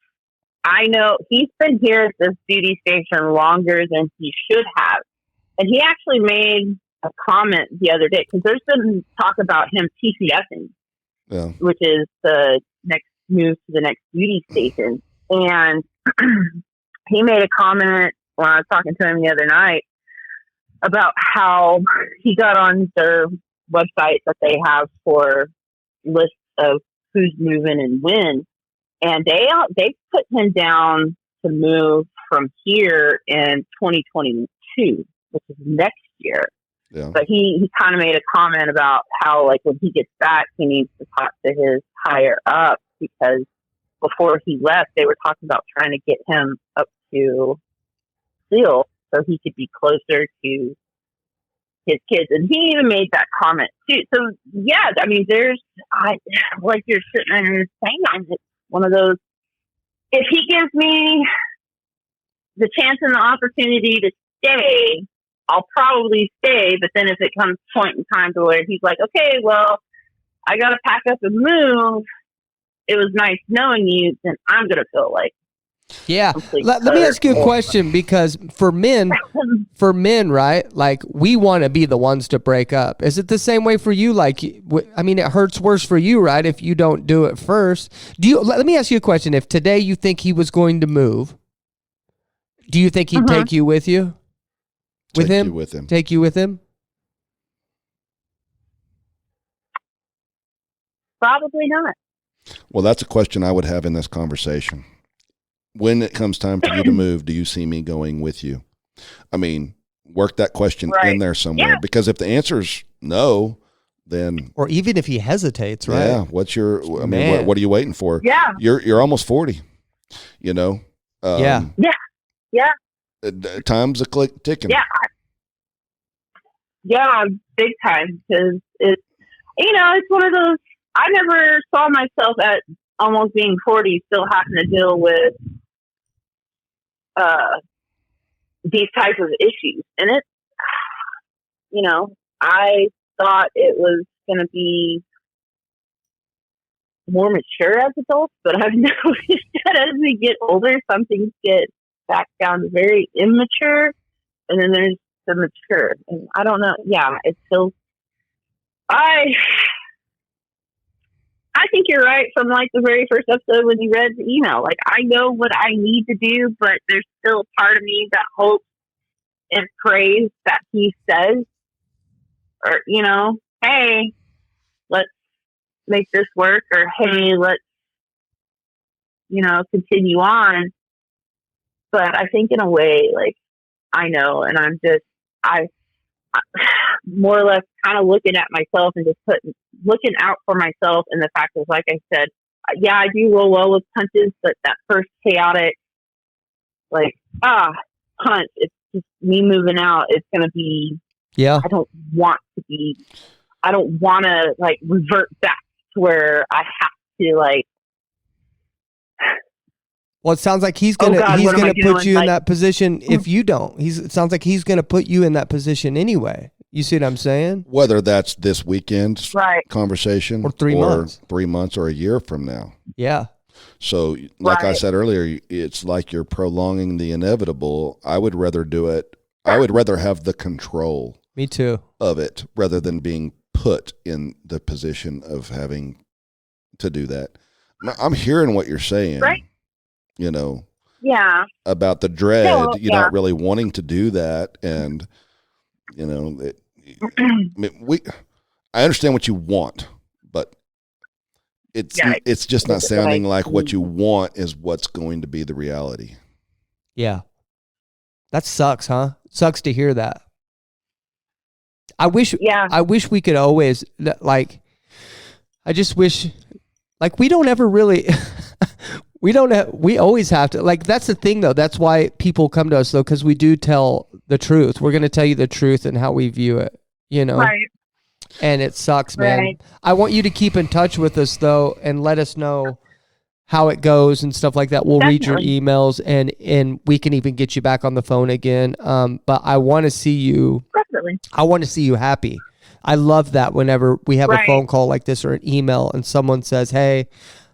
I know he's been here at this duty station longer than he should have. And he actually made a comment the other day, because there's been talk about him PCSing, which is the next move to the next duty station. And he made a comment when I was talking to him the other night about how he got on their website that they have for lists of who's moving and when, and they put him down to move from here in 2022, which is next year. But he kind of made a comment about how, like, when he gets back, he needs to talk to his higher up, because before he left, they were talking about trying to get him up to SEAL so he could be closer to his kids. And he even made that comment too. So yeah, I mean, like you're sitting there and saying, it's one of those, if he gives me the chance and the opportunity to stay, I'll probably stay. But then if it comes a point in time to where he's like, okay, well, I got to pack up and move, it was nice knowing you, then I'm going to feel like, let me ask you a question, because for men, right, like, we want to be the ones to break up. Is it the same way for you? Like, I mean, it hurts worse for you, right, if you don't do it first. Let me ask you a question. If today you think he was going to move, do you think he'd take you with you? Take you with him? Probably not. Well, that's a question I would have in this conversation. When it comes time for you to move, do you see me going with you? I mean, work that question in there somewhere, because if the answer is no, then, or even if he hesitates, right? Yeah. What are you waiting for? Yeah. You're almost 40, you know? Yeah. Time's ticking. Yeah, big time. Because it's one of those, I never saw myself at almost being 40 still having to deal with these types of issues. And I thought it was going to be more mature as adults, but I've noticed that as we get older, some things get back down to very immature, and then there's the mature. And I don't know. Yeah, it's still. I think you're right from like the very first episode when you read the email. Like, I know what I need to do, but there's still a part of me that hopes and prays that he says, or, you know, hey, let's make this work, or hey, let's, you know, continue on. But I think in a way, like, I know, and I more or less kind of looking at myself and just looking out for myself. And the fact is, like I said, yeah, I do roll well with punches, but that first chaotic, like, punch, it's just me moving out. It's going to be, Yeah. I don't want to like revert back to where I have to like. Well, it sounds like he's gonna put you in that position if you don't. It sounds like he's gonna put you in that position anyway. You see what I'm saying? Whether that's this weekend's conversation or 3 months, 3 months, or a year from now. Yeah. So, like I said earlier, it's like you're prolonging the inevitable. I would rather do it. I would rather have the control. Me too. Of it, rather than being put in the position of having to do that. Now, I'm hearing what you're saying. Right. You know, about the dread, you're not really wanting to do that. And, you know, I understand what you want, but it's just not sounding like what you want is what's going to be the reality. Yeah. That sucks, huh? Sucks to hear that. I wish we could always, like, I just wish, like, we don't ever really, we always have to, like, that's the thing though. That's why people come to us though, because we do tell the truth. We're going to tell you the truth and how we view it, you know? Right. And it sucks, man. Right. I want you to keep in touch with us though, and let us know how it goes and stuff like that. We'll read your emails, and we can even get you back on the phone again. But I want to see you. Definitely. I want to see you happy. I love that whenever we have a phone call like this or an email and someone says, hey,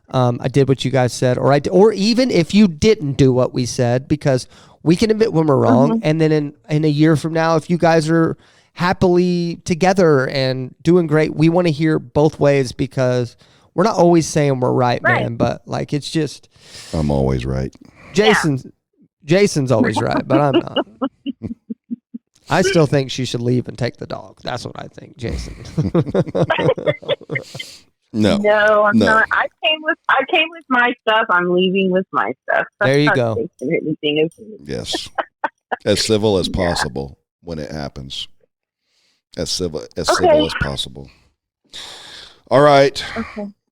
I did what you guys said, or even if you didn't do what we said, because we can admit when we're wrong. And then in a year from now, if you guys are happily together and doing great, we want to hear both ways, because we're not always saying we're right, man, but like, it's just, I'm always right. Jason's always right, but I'm not. I still think she should leave and take the dog. That's what I think, Jason. No, I'm not. I came with my stuff. I'm leaving with my stuff. There you go. Yes, as civil as possible when it happens. As civil as possible. All right,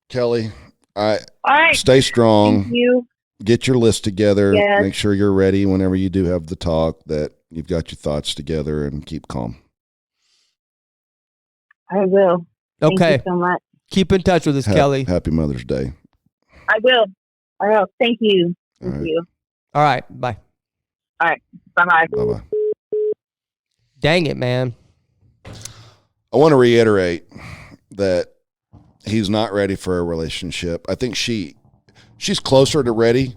Kelli. All right. Stay strong. Thank you. Get your list together. Yes. Make sure you're ready whenever you do have the talk, that you've got your thoughts together, and keep calm. I will. Okay. Thank you so much. Keep in touch with us, Kelli. Happy Mother's Day. I will. Thank you. Thank you. All right. Bye. All right. Bye-bye. Bye-bye. Dang it, man. I want to reiterate that he's not ready for a relationship. I think she's closer to ready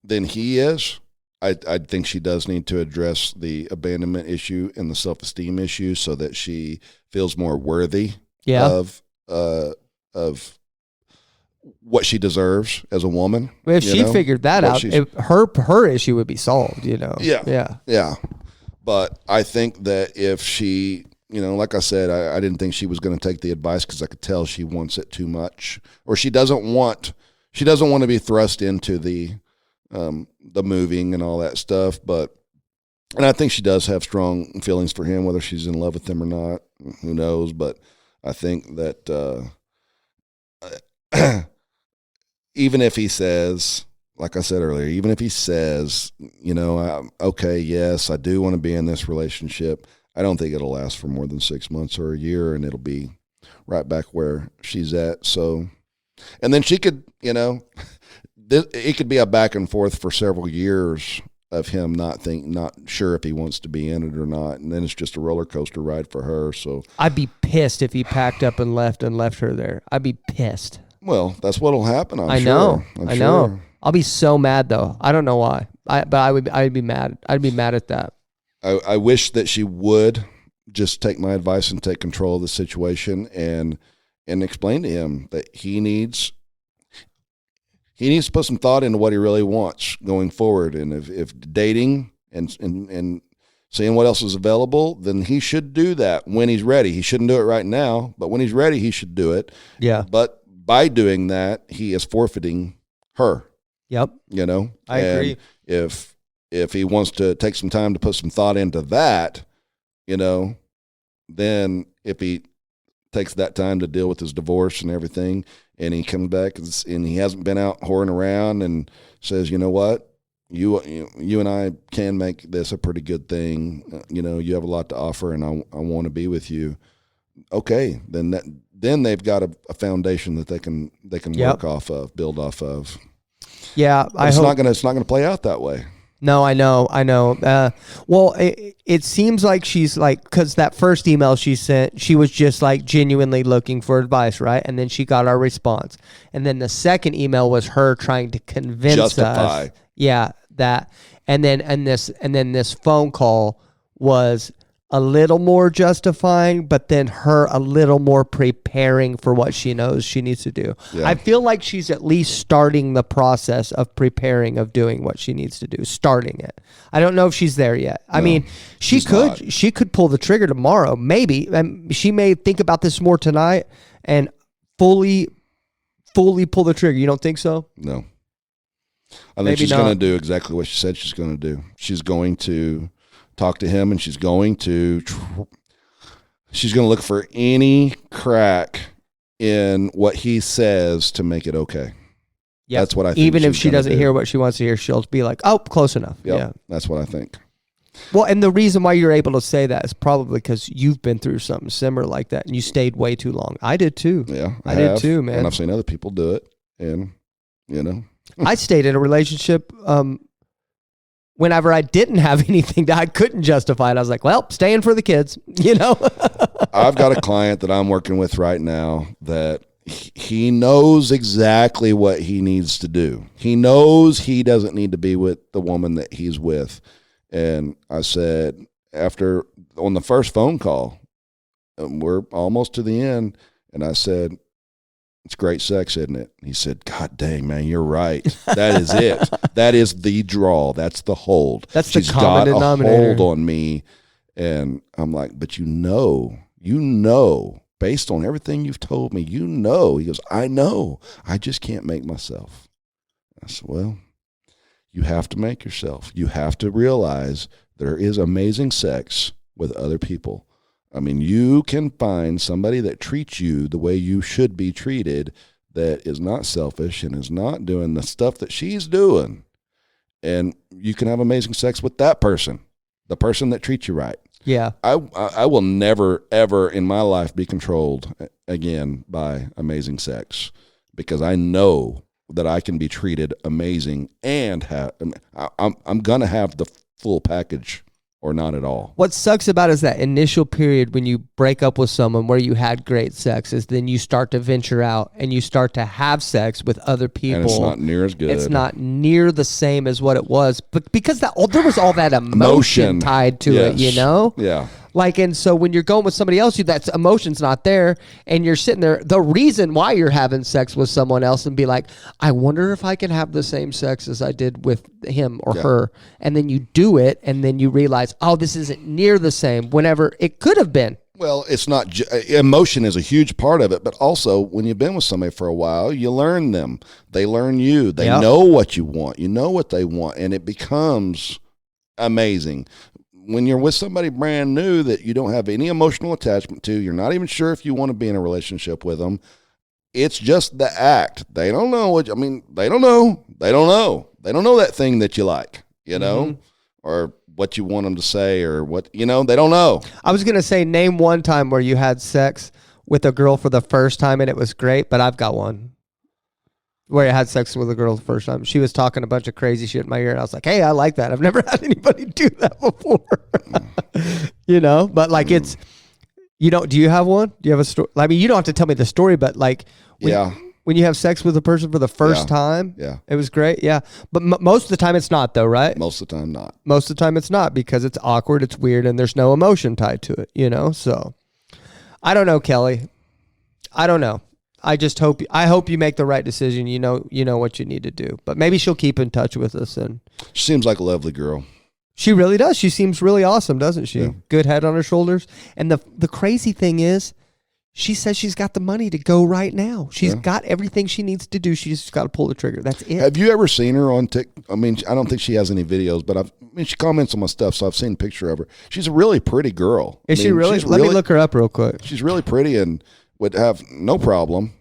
than he is. I think she does need to address the abandonment issue and the self-esteem issue so that she feels more worthy of what she deserves as a woman. Well, if she figured that out, if her issue would be solved, you know. Yeah. But I think that if she, like I said, I didn't think she was going to take the advice, because I could tell she wants it too much, or she doesn't want to be thrust into the moving and all that stuff. And I think she does have strong feelings for him, whether she's in love with him or not, who knows? But I think that even if he says, like I said earlier, even if he says, okay, yes, I do want to be in this relationship, I don't think it'll last for more than 6 months or a year, and it'll be right back where she's at. So, and then she could, it could be a back and forth for several years of him not sure if he wants to be in it or not, and then it's just a roller coaster ride for her. So I'd be pissed if he packed up and left her there. I'd be pissed. Well, that's what'll happen. I know. I'll be so mad though. I don't know why. I'd be mad. I'd be mad at that. I wish that she would just take my advice and take control of the situation and explain to him that he needs to put some thought into what he really wants going forward. And if dating and seeing what else is available, then he should do that when he's ready. He shouldn't do it right now, but when he's ready, he should do it. Yeah. But by doing that, he is forfeiting her. Yep. I agree. If he wants to take some time to put some thought into that, then if he takes that time to deal with his divorce and everything, and he comes back and he hasn't been out whoring around and says, you know what, you and I can make this a pretty good thing. You have a lot to offer, and I want to be with you. Okay, then they've got a foundation that they can work off of, build off of. Yeah, it's not gonna play out that way. No, I know. Well, it seems like she's like, because that first email she sent, she was just like genuinely looking for advice, right? And then she got our response. And then the second email was her trying to convince us. Yeah, that. And then this phone call was a little more justifying, but then her a little more preparing for what she knows she needs to do. Yeah. I feel like she's at least starting the process of preparing, of doing what she needs to do, starting it. I don't know if she's there yet. I mean, she could pull the trigger tomorrow, maybe. She may think about this more tonight and fully pull the trigger. You don't think so? No. I think she's going to do exactly what she said she's going to do. She's going to talk to him, and she's going to look for any crack in what he says to make it okay. Yeah, that's what I think. Even if she doesn't hear what she wants to hear, she'll be like, "Oh, close enough." Yep, yeah, that's what I think. Well, and the reason why you're able to say that is probably because you've been through something similar like that, and you stayed way too long. I did too. Yeah, I did too, man. And I've seen other people do it, and I stayed in a relationship. Whenever I didn't have anything that I couldn't justify it, I was like, well, staying for the kids, I've got a client that I'm working with right now that he knows exactly what he needs to do. He knows he doesn't need to be with the woman that he's with. And I said, on the first phone call, we're almost to the end, and I said, it's great sex, isn't it? He said, God dang, man, you're right. That is it. That is the draw. That's the hold. That's the common denominator. She's got a hold on me. And I'm like, but based on everything you've told me, He goes, I know. I just can't make myself. I said, well, you have to make yourself. You have to realize there is amazing sex with other people. I mean, you can find somebody that treats you the way you should be treated, that is not selfish and is not doing the stuff that she's doing. And you can have amazing sex with that person, the person that treats you right. Yeah. I will never, ever in my life be controlled again by amazing sex, because I know that I can be treated amazing and I'm going to have the full package. Or not at all. What sucks about it is that initial period when you break up with someone where you had great sex is then you start to venture out and you start to have sex with other people. And it's not near as good. It's not near the same as what it was. But because there was all that emotion tied to it, Yeah. Like, and so when you're going with somebody else, that emotion's not there, and you're sitting there. The reason why you're having sex with someone else and be like, I wonder if I can have the same sex as I did with him or her. And then you do it, and then you realize, oh, this isn't near the same, whenever it could have been. Well, it's not, emotion is a huge part of it, but also when you've been with somebody for a while, you learn them. They learn you. They know what you want. You know what they want, and it becomes amazing. When you're with somebody brand new that you don't have any emotional attachment to, you're not even sure if you want to be in a relationship with them. It's just the act. They don't know they don't know. They don't know that thing that you like, or what you want them to say, or what, they don't know. I was going to say, name one time where you had sex with a girl for the first time and it was great, but I've got one. where I had sex with a girl the first time. She was talking a bunch of crazy shit in my ear, and I was like, "Hey, I like that. I've never had anybody do that before." You know, but like it's, you don't. Do you have one? Do you have a story? I mean, you don't have to tell me the story, but like, when you have sex with a person for the first time, it was great. Yeah, but most of the time it's not, though, right? Most of the time, not. Most of the time it's not, because it's awkward, it's weird, and there's no emotion tied to it. You know, so I don't know, Kelly. I don't know. I hope you make the right decision. You know what you need to do. But maybe she'll keep in touch with us. And she seems like a lovely girl. She really does. She seems really awesome, doesn't she? Yeah. Good head on her shoulders. And the crazy thing is, she says she's got the money to go right now. She's got everything she needs to do. She's just got to pull the trigger. That's it. Have you ever seen her on TikTok? I mean, I don't think she has any videos, but she comments on my stuff, so I've seen a picture of her. She's a really pretty girl. Is she really? Let me look her up real quick. She's really pretty and would have no problem,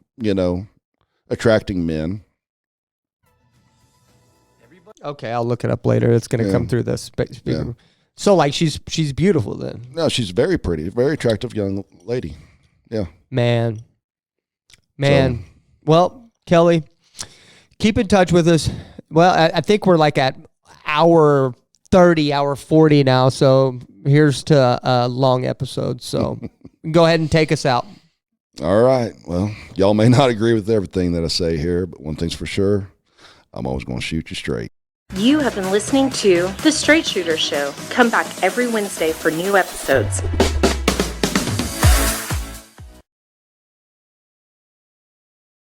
attracting men. Okay, I'll look it up later. It's going to come through this. So, like, she's beautiful then? No, she's very pretty, very attractive young lady. Yeah. Man. So, well, Kelly, keep in touch with us. Well, I think we're like at hour 30, hour 40 now. So here's to a long episode. So go ahead and take us out. All right. Well, y'all may not agree with everything that I say here, but one thing's for sure, I'm always going to shoot you straight. You have been listening to The Straight Shooter Show. Come back every Wednesday for new episodes.